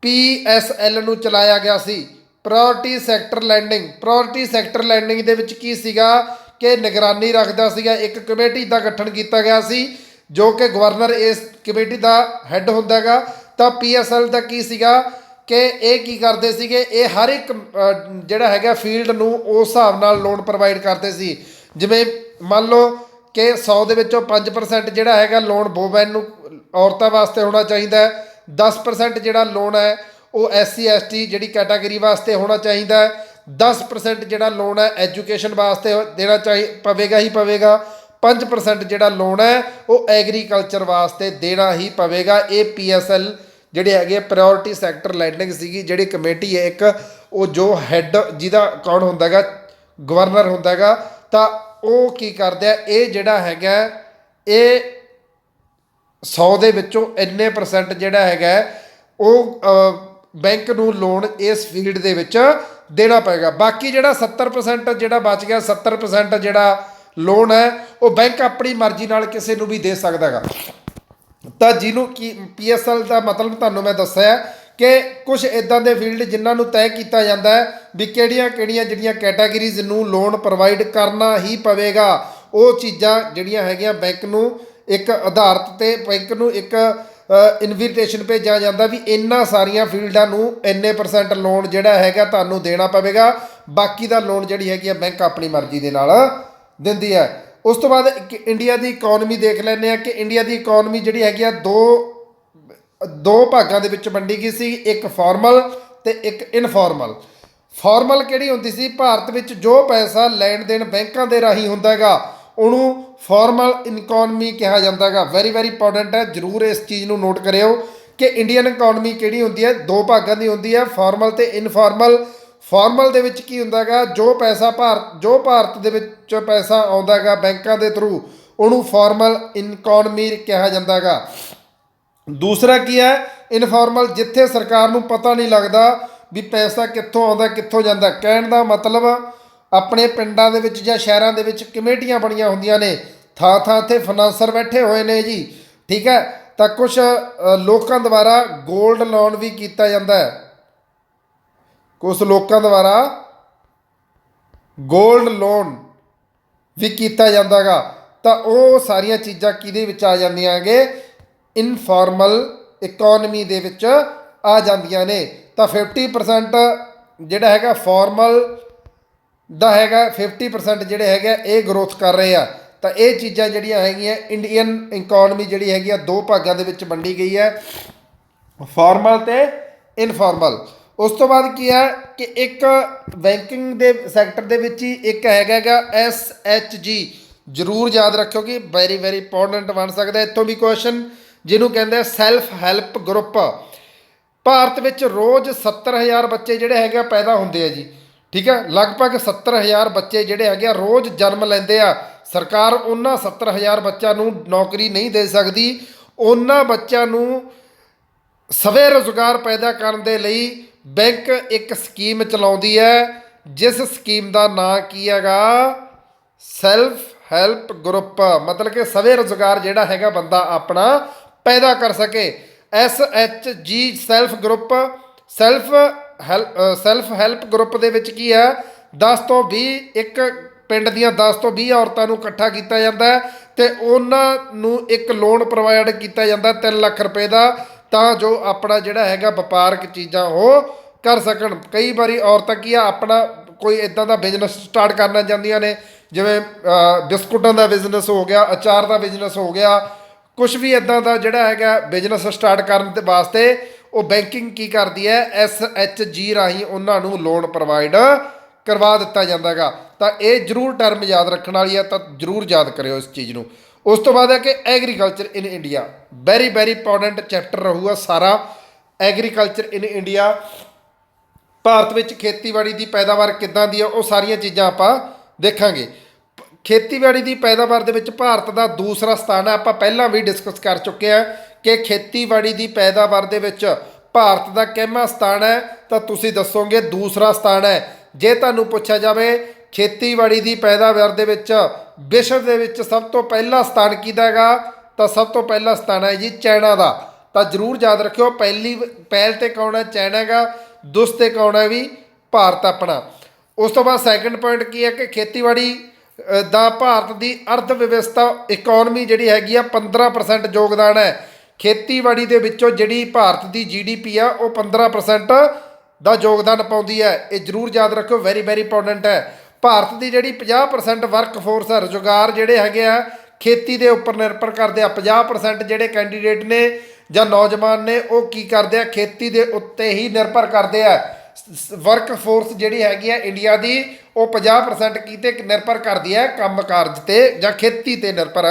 PSL ਨੂੰ ਚਲਾਇਆ ਗਿਆ ਸੀ, priority sector lending. Priority sector lending ਦੇ ਵਿੱਚ ਕੀ ਸੀਗਾ ਕਿ ਨਿਗਰਾਨੀ ਰੱਖਦਾ ਸੀਗਾ, ਇੱਕ ਕਮੇਟੀ ਦਾ ਗਠਨ ਕੀਤਾ ਗਿਆ ਸੀ ਜੋ ਕਿ ਗਵਰਨਰ ਇਸ ਕਮੇਟੀ ਦਾ ਹੈੱਡ ਹੁੰਦਾ ਗਾ। ਤਾਂ PSL ਦਾ ਕੀ ਸੀਗਾ ਕਿ ਇਹ ਕੀ ਕਰਦੇ ਸੀਗੇ, ਇਹ ਹਰ ਇੱਕ ਜਿਹੜਾ ਹੈਗਾ ਫੀਲਡ ਨੂੰ ਉਸ ਹਿਸਾਬ ਨਾਲ ਲੋਨ ਪ੍ਰੋਵਾਈਡ ਕਰਦੇ ਸੀ। ਜਿਵੇਂ ਮੰਨ ਲਓ ਕਿ 100 ਦੇ ਵਿੱਚੋਂ 5% ਜਿਹੜਾ ਹੈਗਾ ਲੋਨ ਵੂਮੈਨ ਨੂੰ, ਔਰਤਾਂ ਵਾਸਤੇ ਹੋਣਾ ਚਾਹੀਦਾ ਹੈ। 10% ਜਿਹੜਾ ਲੋਨ ਹੈ ਉਹ SC ST ਜਿਹੜੀ ਕੈਟਾਗਰੀ ਵਾਸਤੇ ਹੋਣਾ ਚਾਹੀਦਾ ਹੈ। 10% ਜਿਹੜਾ ਲੋਨ ਹੈ ਐਜੂਕੇਸ਼ਨ ਵਾਸਤੇ ਦੇਣਾ ਪਵੇਗਾ ਹੀ ਪਵੇਗਾ। 5% ਜਿਹੜਾ ਲੋਨ ਹੈ ਉਹ ਐਗਰੀਕਲਚਰ ਵਾਸਤੇ ਦੇਣਾ ਹੀ ਪਵੇਗਾ। ਇਹ PSL ਜਿਹੜੇ ਹੈਗੇ ਪ੍ਰਾਇਓਰਟੀ ਸੈਕਟਰ ਲੈਂਡਿੰਗ ਸੀਗੀ, ਜਿਹੜੀ ਕਮੇਟੀ ਹੈ ਇੱਕ, ਉਹ ਜੋ ਹੈੱਡ ਜਿਹਦਾ ਕੌਣ ਹੁੰਦਾ ਗਾ, ਗਵਰਨਰ ਹੁੰਦਾ ਗਾ। ਤਾਂ ਉਹ ਕੀ ਕਰਦੇ ਆ, ਇਹ ਜਿਹੜਾ ਹੈਗਾ ਇਹ 100 ਦੇ ਵਿੱਚੋਂ ਇੰਨੇ % ਜਿਹੜਾ ਹੈਗਾ ਉਹ ਬੈਂਕ ਨੂੰ ਲੋਨ ਇਸ ਫੀਲਡ ਦੇ ਵਿੱਚ ਦੇਣਾ ਪਏਗਾ। ਬਾਕੀ ਜਿਹੜਾ 70% ਜਿਹੜਾ ਬਚ ਗਿਆ, 70% ਜਿਹੜਾ ਲੋਨ ਹੈ ਉਹ ਬੈਂਕ ਆਪਣੀ ਮਰਜ਼ੀ ਨਾਲ ਕਿਸੇ ਨੂੰ ਵੀ ਦੇ ਸਕਦਾ ਗਾ। ਤਾਂ ਜਿਹਨੂੰ ਕੀ PSL ਦਾ ਮਤਲਬ ਤੁਹਾਨੂੰ ਮੈਂ ਦੱਸਿਆ ਕਿ ਕੁਝ ਇੱਦਾਂ ਦੇ ਫੀਲਡ ਜਿਨ੍ਹਾਂ ਨੂੰ ਤੈਅ ਕੀਤਾ ਜਾਂਦਾ ਹੈ ਵੀ ਕਿਹੜੀਆਂ ਕਿਹੜੀਆਂ ਜਿਹੜੀਆਂ ਕੈਟਾਗਰੀਜ਼ ਨੂੰ ਲੋਨ ਪ੍ਰੋਵਾਈਡ ਕਰਨਾ ਹੀ ਪਵੇਗਾ। ਉਹ ਚੀਜ਼ਾਂ ਜਿਹੜੀਆਂ ਹੈਗੀਆਂ ਬੈਂਕ ਨੂੰ ਇੱਕ ਆਧਾਰਿਤ 'ਤੇ ਬੈਂਕ ਨੂੰ ਇੱਕ ਇਨਵੀਟੇਸ਼ਨ ਭੇਜਿਆ ਜਾਂਦਾ ਵੀ ਇਹਨਾਂ ਸਾਰੀਆਂ ਫੀਲਡਾਂ ਨੂੰ ਇੰਨੇ % ਲੋਨ ਜਿਹੜਾ ਹੈਗਾ ਤੁਹਾਨੂੰ ਦੇਣਾ ਪਵੇਗਾ। ਬਾਕੀ ਦਾ ਲੋਨ ਜਿਹੜੀ ਹੈਗੀ ਆ ਬੈਂਕ ਆਪਣੀ ਮਰਜ਼ੀ ਦੇ ਨਾਲ ਦਿੰਦੀ ਹੈ। ਉਸ ਤੋਂ ਬਾਅਦ ਇੰਡੀਆ ਦੀ ਇਕੋਨਮੀ ਦੇਖ ਲੈਂਦੇ ਹਾਂ ਕਿ ਇੰਡੀਆ ਦੀ ਇਕੋਨਮੀ ਜਿਹੜੀ ਹੈਗੀ ਆ ਦੋ ਭਾਗਾਂ ਦੇ ਵਿੱਚ ਵੰਡੀ ਗਈ ਸੀ, ਇੱਕ ਫਾਰਮਲ ਤੇ ਇੱਕ ਇਨਫਾਰਮਲ। ਫਾਰਮਲ ਕਿਹੜੀ ਹੁੰਦੀ ਸੀ, ਭਾਰਤ ਵਿੱਚ ਜੋ ਪੈਸਾ ਲੈਣ ਦੇਣ ਬੈਂਕਾਂ ਦੇ ਰਾਹੀਂ ਹੁੰਦਾ ਹੈਗਾ ਉਹਨੂੰ ਫਾਰਮਲ ਇਕੋਨਮੀ ਕਿਹਾ ਜਾਂਦਾ ਹੈਗਾ। ਵੈਰੀ ਵੈਰੀ ਇੰਪੋਰਟੈਂਟ ਹੈ, ਜ਼ਰੂਰ ਇਸ ਚੀਜ਼ ਨੂੰ ਨੋਟ ਕਰਿਓ ਕਿ ਇੰਡੀਅਨ ਇਕੋਨਮੀ ਕਿਹੜੀ ਹੁੰਦੀ ਹੈ, ਦੋ ਭਾਗਾਂ ਦੀ ਹੁੰਦੀ ਹੈ, ਫਾਰਮਲ ਤੇ ਇਨਫਾਰਮਲ। ਫਾਰਮਲ ਦੇ ਵਿੱਚ ਕੀ ਹੁੰਦਾ ਹੈਗਾ, ਜੋ ਭਾਰਤ ਦੇ ਵਿੱਚ ਪੈਸਾ ਆਉਂਦਾ ਹੈਗਾ ਬੈਂਕਾਂ ਦੇ ਥਰੂ, ਉਹਨੂੰ ਫਾਰਮਲ ਇਕੋਨਮੀ ਕਿਹਾ ਜਾਂਦਾ ਹੈਗਾ। ਦੂਸਰਾ ਕੀ ਹੈ, ਇਨਫਾਰਮਲ, ਜਿੱਥੇ ਸਰਕਾਰ ਨੂੰ ਪਤਾ ਨਹੀਂ ਲੱਗਦਾ ਵੀ ਪੈਸਾ ਕਿੱਥੋਂ ਆਉਂਦਾ ਕਿੱਥੋਂ ਜਾਂਦਾ। ਕਹਿਣ ਦਾ ਮਤਲਬ ਆਪਣੇ ਪਿੰਡਾਂ ਦੇ ਵਿੱਚ ਜਾਂ ਸ਼ਹਿਰਾਂ ਦੇ ਵਿੱਚ ਕਮੇਟੀਆਂ ਬਣੀਆਂ ਹੁੰਦੀਆਂ ਨੇ, ਥਾਂ ਥਾਂ 'ਤੇ ਫਾਈਨਾਂਸਰ ਬੈਠੇ ਹੋਏ ਨੇ ਜੀ, ਠੀਕ ਹੈ। ਤਾਂ ਕੁਛ ਲੋਕਾਂ ਦੁਆਰਾ ਗੋਲਡ ਲੋਨ ਵੀ ਕੀਤਾ ਜਾਂਦਾ ਹੈ, ਕੁਛ ਲੋਕਾਂ ਦੁਆਰਾ ਗੋਲਡ ਲੋਨ ਵੀ ਕੀਤਾ ਜਾਂਦਾ ਗਾ। ਤਾਂ ਉਹ ਸਾਰੀਆਂ ਚੀਜ਼ਾਂ ਕਿਹਦੇ ਵਿੱਚ ਆ ਜਾਂਦੀਆਂ ਹੈਗੇ, ਇਨਫਾਰਮਲ ਇਕੋਨਮੀ ਦੇ ਵਿੱਚ ਆ ਜਾਂਦੀਆਂ ਨੇ। ਤਾਂ 50% ਜਿਹੜਾ ਹੈਗਾ ਫਾਰਮਲ ਦਾ ਹੈਗਾ, 50% ਜਿਹੜੇ ਹੈਗੇ ਇਹ ਗਰੋਥ ਕਰ ਰਹੇ ਆ। ਤਾਂ ਇਹ ਚੀਜ਼ਾਂ ਜਿਹੜੀਆਂ ਹੈਗੀਆਂ, ਇੰਡੀਅਨ ਇਕੋਨਮੀ ਜਿਹੜੀ ਹੈਗੀ ਆ ਦੋ ਭਾਗਾਂ ਦੇ ਵਿੱਚ ਵੰਡੀ ਗਈ ਹੈ, ਫਾਰਮਲ ਤੇ ਇਨਫਾਰਮਲ। ਉਸ ਤੋਂ ਬਾਅਦ ਕੀ ਹੈ ਕਿ ਇੱਕ ਬੈਂਕਿੰਗ ਦੇ ਸੈਕਟਰ ਦੇ ਵਿੱਚ ਹੀ ਇੱਕ ਹੈਗਾ SHG ਜ਼ਰੂਰ ਯਾਦ ਰੱਖਿਓ ਕਿ ਵੈਰੀ ਵੈਰੀ ਇੰਪੋਰਟੈਂਟ ਬਣ ਸਕਦਾ। ਇੱਥੋਂ ਵੀ ਕੁਐਸਚਨ ਜਿਹਨੂੰ ਕਹਿੰਦੇ ਆ ਸੈਲਫ ਹੈਲਪ ਗਰੁੱਪ। ਭਾਰਤ ਵਿੱਚ ਰੋਜ਼ 70,000 ਬੱਚੇ ਜਿਹੜੇ ਹੈਗੇ ਆ ਪੈਦਾ ਹੁੰਦੇ ਆ ਜੀ, ਠੀਕ ਹੈ। ਲਗਭਗ 70,000 ਬੱਚੇ ਜਿਹੜੇ ਹੈਗੇ ਆ ਰੋਜ਼ ਜਨਮ ਲੈਂਦੇ ਆ। ਸਰਕਾਰ ਉਹਨਾਂ 70,000 ਬੱਚਿਆਂ ਨੂੰ ਨੌਕਰੀ ਨਹੀਂ ਦੇ ਸਕਦੀ। ਉਹਨਾਂ ਬੱਚਿਆਂ ਨੂੰ ਸਵੈ ਰੁਜ਼ਗਾਰ ਪੈਦਾ ਕਰਨ ਦੇ ਲਈ ਬੈਂਕ ਇੱਕ ਸਕੀਮ ਚਲਾਉਂਦੀ ਹੈ, ਜਿਸ ਸਕੀਮ ਦਾ ਨਾਂ ਕੀ ਹੈਗਾ, ਸੈਲਫ ਹੈਲਪ ਗਰੁੱਪ। ਮਤਲਬ ਕਿ ਸਵੈ ਰੁਜ਼ਗਾਰ ਜਿਹੜਾ ਹੈਗਾ ਬੰਦਾ ਆਪਣਾ ਪੈਦਾ ਕਰ ਸਕੇ। SHG self group, self help group ਦੇ ਵਿੱਚ ਕੀ ਹੈ, 10 ਤੋਂ 20 ਇੱਕ ਪਿੰਡ ਦੀਆਂ 10 ਤੋਂ 20 ਔਰਤਾਂ ਨੂੰ ਇਕੱਠਾ ਕੀਤਾ ਜਾਂਦਾ ਹੈ ਅਤੇ ਉਹਨਾਂ ਨੂੰ ਇੱਕ ਲੋਨ ਪ੍ਰੋਵਾਈਡ ਕੀਤਾ ਜਾਂਦਾ 3 ਲੱਖ ਰੁਪਏ ਦਾ, ਤਾਂ ਜੋ ਆਪਣਾ ਜਿਹੜਾ ਹੈਗਾ ਵਪਾਰਕ ਚੀਜ਼ਾਂ ਉਹ ਕਰ ਸਕਣ। ਕਈ ਵਾਰੀ ਔਰਤਾਂ ਕੀ ਆ ਆਪਣਾ ਕੋਈ ਇੱਦਾਂ ਦਾ ਬਿਜ਼ਨਸ ਸਟਾਰਟ ਕਰਨਾ ਚਾਹੁੰਦੀਆਂ ਨੇ, ਜਿਵੇਂ ਬਿਸਕੁਟਾਂ ਦਾ ਬਿਜ਼ਨਸ ਹੋ ਗਿਆ, ਅਚਾਰ ਦਾ ਬਿਜ਼ਨਸ ਹੋ ਗਿਆ, ਕੁਛ ਵੀ ਇੱਦਾਂ ਦਾ ਜਿਹੜਾ ਹੈਗਾ ਬਿਜ਼ਨਸ ਸਟਾਰਟ ਕਰਨ ਦੇ ਵਾਸਤੇ ਉਹ ਬੈਂਕਿੰਗ ਕੀ ਕਰਦੀ ਹੈ, SHG ਰਾਹੀਂ ਉਹਨਾਂ ਨੂੰ ਲੋਨ ਪ੍ਰੋਵਾਈਡ ਕਰਵਾ ਦਿੱਤਾ ਜਾਂਦਾ ਹੈਗਾ। ਤਾਂ ਇਹ ਜ਼ਰੂਰ ਟਰਮ ਯਾਦ ਰੱਖਣ ਵਾਲੀ ਹੈ, ਤਾਂ ਜ਼ਰੂਰ ਯਾਦ ਕਰਿਓ ਇਸ ਚੀਜ਼ ਨੂੰ। ਉਸ ਤੋਂ ਬਾਅਦ ਹੈ ਕਿ agriculture in India, very very important chapter ਰਹੂਗਾ ਸਾਰਾ ਐਗਰੀਕਲਚਰ ਇਨ ਇੰਡੀਆ। ਭਾਰਤ ਵਿੱਚ ਖੇਤੀਬਾੜੀ ਦੀ ਪੈਦਾਵਾਰ ਕਿੱਦਾਂ ਦੀ ਹੈ, ਉਹ ਸਾਰੀਆਂ ਚੀਜ਼ਾਂ ਆਪਾਂ ਦੇਖਾਂਗੇ। ਖੇਤੀਬਾੜੀ ਦੀ ਪੈਦਾਵਾਰ ਦੇ ਵਿੱਚ ਭਾਰਤ ਦਾ ਦੂਸਰਾ ਸਥਾਨ ਹੈ। ਆਪਾਂ ਪਹਿਲਾਂ ਵੀ ਡਿਸਕਸ ਕਰ ਚੁੱਕੇ ਹਾਂ ਕਿ ਖੇਤੀਬਾੜੀ ਦੀ ਪੈਦਾਵਾਰ ਦੇ ਵਿੱਚ ਭਾਰਤ ਦਾ ਕਿੰਨਾ ਸਥਾਨ ਹੈ, ਤਾਂ ਤੁਸੀਂ ਦੱਸੋਗੇ ਦੂਸਰਾ ਸਥਾਨ ਹੈ। ਜੇ ਤੁਹਾਨੂੰ ਪੁੱਛਿਆ ਜਾਵੇ ਖੇਤੀਬਾੜੀ ਦੀ ਪੈਦਾਵਾਰ ਦੇ ਵਿੱਚ ਵਿਸ਼ਵ ਦੇ ਵਿੱਚ ਸਭ ਤੋਂ ਪਹਿਲਾ ਸਥਾਨ ਕਿਹਦਾ ਹੈਗਾ, ਤਾਂ ਸਭ ਤੋਂ ਪਹਿਲਾ ਸਥਾਨ ਹੈ ਜੀ ਚਾਈਨਾ ਦਾ। ਤਾਂ ਜ਼ਰੂਰ ਯਾਦ ਰੱਖਿਓ ਪਹਿਲ 'ਤੇ ਕੌਣ ਹੈ, ਚਾਈਨਾ ਹੈਗਾ, ਦੂਸ 'ਤੇ ਕੌਣ ਹੈ ਵੀ ਭਾਰਤ ਆਪਣਾ। ਉਸ ਤੋਂ ਬਾਅਦ ਸੈਕਿੰਡ ਪੁਆਇੰਟ ਕੀ ਹੈ ਕਿ ਖੇਤੀਬਾੜੀ ਦਾ ਭਾਰਤ ਦੀ ਅਰਥ ਵਿਵਸਥਾ ਇਕੋਨਮੀ ਜਿਹੜੀ ਹੈਗੀ ਆ 15% ਯੋਗਦਾਨ ਹੈ। ਖੇਤੀਬਾੜੀ ਦੇ ਵਿੱਚੋਂ ਜਿਹੜੀ ਭਾਰਤ ਦੀ GDP ਆ ਉਹ 15% ਦਾ ਯੋਗਦਾਨ ਪਾਉਂਦੀ ਹੈ। ਇਹ ਜ਼ਰੂਰ ਯਾਦ ਰੱਖੋ, ਵੈਰੀ ਵੈਰੀ ਇੰਪੋਰਟੈਂਟ ਹੈ। ਭਾਰਤ ਦੀ ਜਿਹੜੀ 50% ਵਰਕ ਫੋਰਸ ਹੈ, ਰੁਜ਼ਗਾਰ ਜਿਹੜੇ ਹੈਗੇ ਆ ਖੇਤੀ ਦੇ ਉੱਪਰ ਨਿਰਭਰ ਕਰਦੇ ਆ। 50% ਜਿਹੜੇ ਕੈਂਡੀਡੇਟ ਨੇ ਜਾਂ ਨੌਜਵਾਨ ਨੇ ਉਹ ਕੀ ਕਰਦੇ ਆ, ਖੇਤੀ ਦੇ ਉੱਤੇ ਹੀ ਨਿਰਭਰ ਕਰਦੇ ਆ। ਵਰਕ ਫੋਰਸ ਜਿਹੜੀ ਹੈਗੀ ਆ ਇੰਡੀਆ ਦੀ ਉਹ 50% ਕਿਤੇ ਨਿਰਭਰ ਕਰਦੀ ਹੈ, ਕੰਮ ਕਾਰਜ 'ਤੇ ਜਾਂ ਖੇਤੀ 'ਤੇ ਨਿਰਭਰ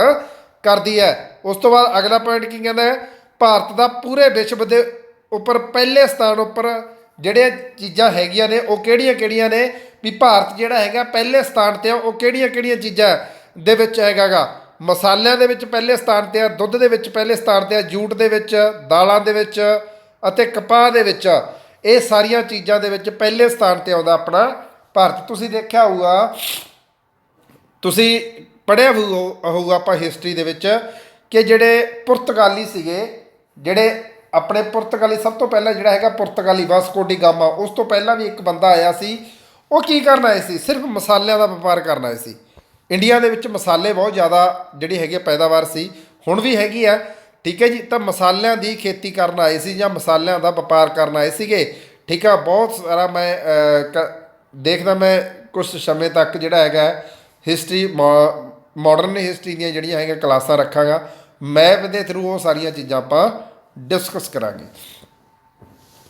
ਕਰਦੀ ਹੈ। ਉਸ ਤੋਂ ਬਾਅਦ ਅਗਲਾ ਪੁਆਇੰਟ ਕੀ ਕਹਿੰਦਾ ਹੈ, ਭਾਰਤ ਦਾ ਪੂਰੇ ਵਿਸ਼ਵ ਦੇ ਉੱਪਰ ਪਹਿਲੇ ਸਥਾਨ ਉੱਪਰ ਜਿਹੜੀਆਂ ਚੀਜ਼ਾਂ ਹੈਗੀਆਂ ਨੇ ਉਹ ਕਿਹੜੀਆਂ ਕਿਹੜੀਆਂ ਨੇ, ਵੀ ਭਾਰਤ ਜਿਹੜਾ ਹੈਗਾ ਪਹਿਲੇ ਸਥਾਨ 'ਤੇ ਆ, ਉਹ ਕਿਹੜੀਆਂ ਕਿਹੜੀਆਂ ਚੀਜ਼ਾਂ ਦੇ ਵਿੱਚ ਹੈਗਾ ਗਾ। ਮਸਾਲਿਆਂ ਦੇ ਵਿੱਚ ਪਹਿਲੇ ਸਥਾਨ 'ਤੇ ਆ, ਦੁੱਧ ਦੇ ਵਿੱਚ ਪਹਿਲੇ ਸਥਾਨ 'ਤੇ ਆ, ਜੂਟ ਦੇ ਵਿੱਚ, ਦਾਲਾਂ ਦੇ ਵਿੱਚ ਅਤੇ ਕਪਾਹ ਦੇ ਵਿੱਚ। ਇਹ ਸਾਰੀਆਂ ਚੀਜ਼ਾਂ ਦੇ ਵਿੱਚ ਪਹਿਲੇ ਸਥਾਨ 'ਤੇ ਆਉਂਦਾ ਆਪਣਾ ਭਾਰਤ। ਤੁਸੀਂ ਦੇਖਿਆ ਹੋਊਗਾ, ਤੁਸੀਂ ਪੜ੍ਹਿਆ ਹੋਊਗਾ ਆਪਾਂ ਹਿਸਟਰੀ ਦੇ ਵਿੱਚ ਕਿ ਜਿਹੜੇ ਪੁਰਤਗਾਲੀ ਸੀਗੇ, ਜਿਹੜੇ ਆਪਣੇ ਪੁਰਤਗਾਲੀ ਸਭ ਤੋਂ ਪਹਿਲਾਂ ਜਿਹੜਾ ਹੈਗਾ ਪੁਰਤਗਾਲੀ ਵਾਸਕੋ ਡੀ ਗਾਮਾ, ਉਸ ਤੋਂ ਪਹਿਲਾਂ ਵੀ ਇੱਕ ਬੰਦਾ ਆਇਆ ਸੀ। ਉਹ ਕੀ ਕਰਨ ਆਏ ਸੀ, ਸਿਰਫ ਮਸਾਲਿਆਂ ਦਾ ਵਪਾਰ ਕਰਨ ਆਏ ਸੀ। ਇੰਡੀਆ ਦੇ ਵਿੱਚ ਮਸਾਲੇ ਬਹੁਤ ਜ਼ਿਆਦਾ ਜਿਹੜੀ ਹੈਗੀ ਪੈਦਾਵਾਰ ਸੀ, ਹੁਣ ਵੀ ਹੈਗੀ ਆ, ਠੀਕ ਹੈ ਜੀ। ਤਾਂ ਮਸਾਲਿਆਂ ਦੀ ਖੇਤੀ ਕਰਨ ਆਏ ਸੀ ਜਾਂ ਮਸਾਲਿਆਂ ਦਾ ਵਪਾਰ ਕਰਨ ਆਏ ਸੀਗੇ, ਠੀਕ ਆ। ਬਹੁਤ ਸਾਰਾ ਮੈਂ ਦੇਖਦਾ, ਮੈਂ ਕੁਛ ਸਮੇਂ ਤੱਕ ਜਿਹੜਾ ਹੈਗਾ ਹਿਸਟਰੀ ਮਾਡਰਨ ਹਿਸਟਰੀ ਦੀਆਂ ਜਿਹੜੀਆਂ ਹੈਗੀਆਂ ਕਲਾਸਾਂ ਰੱਖਾਂਗਾ, ਮੈਪ ਦੇ ਥਰੂ ਉਹ ਸਾਰੀਆਂ ਚੀਜ਼ਾਂ ਆਪਾਂ ਡਿਸਕਸ ਕਰਾਂਗੇ।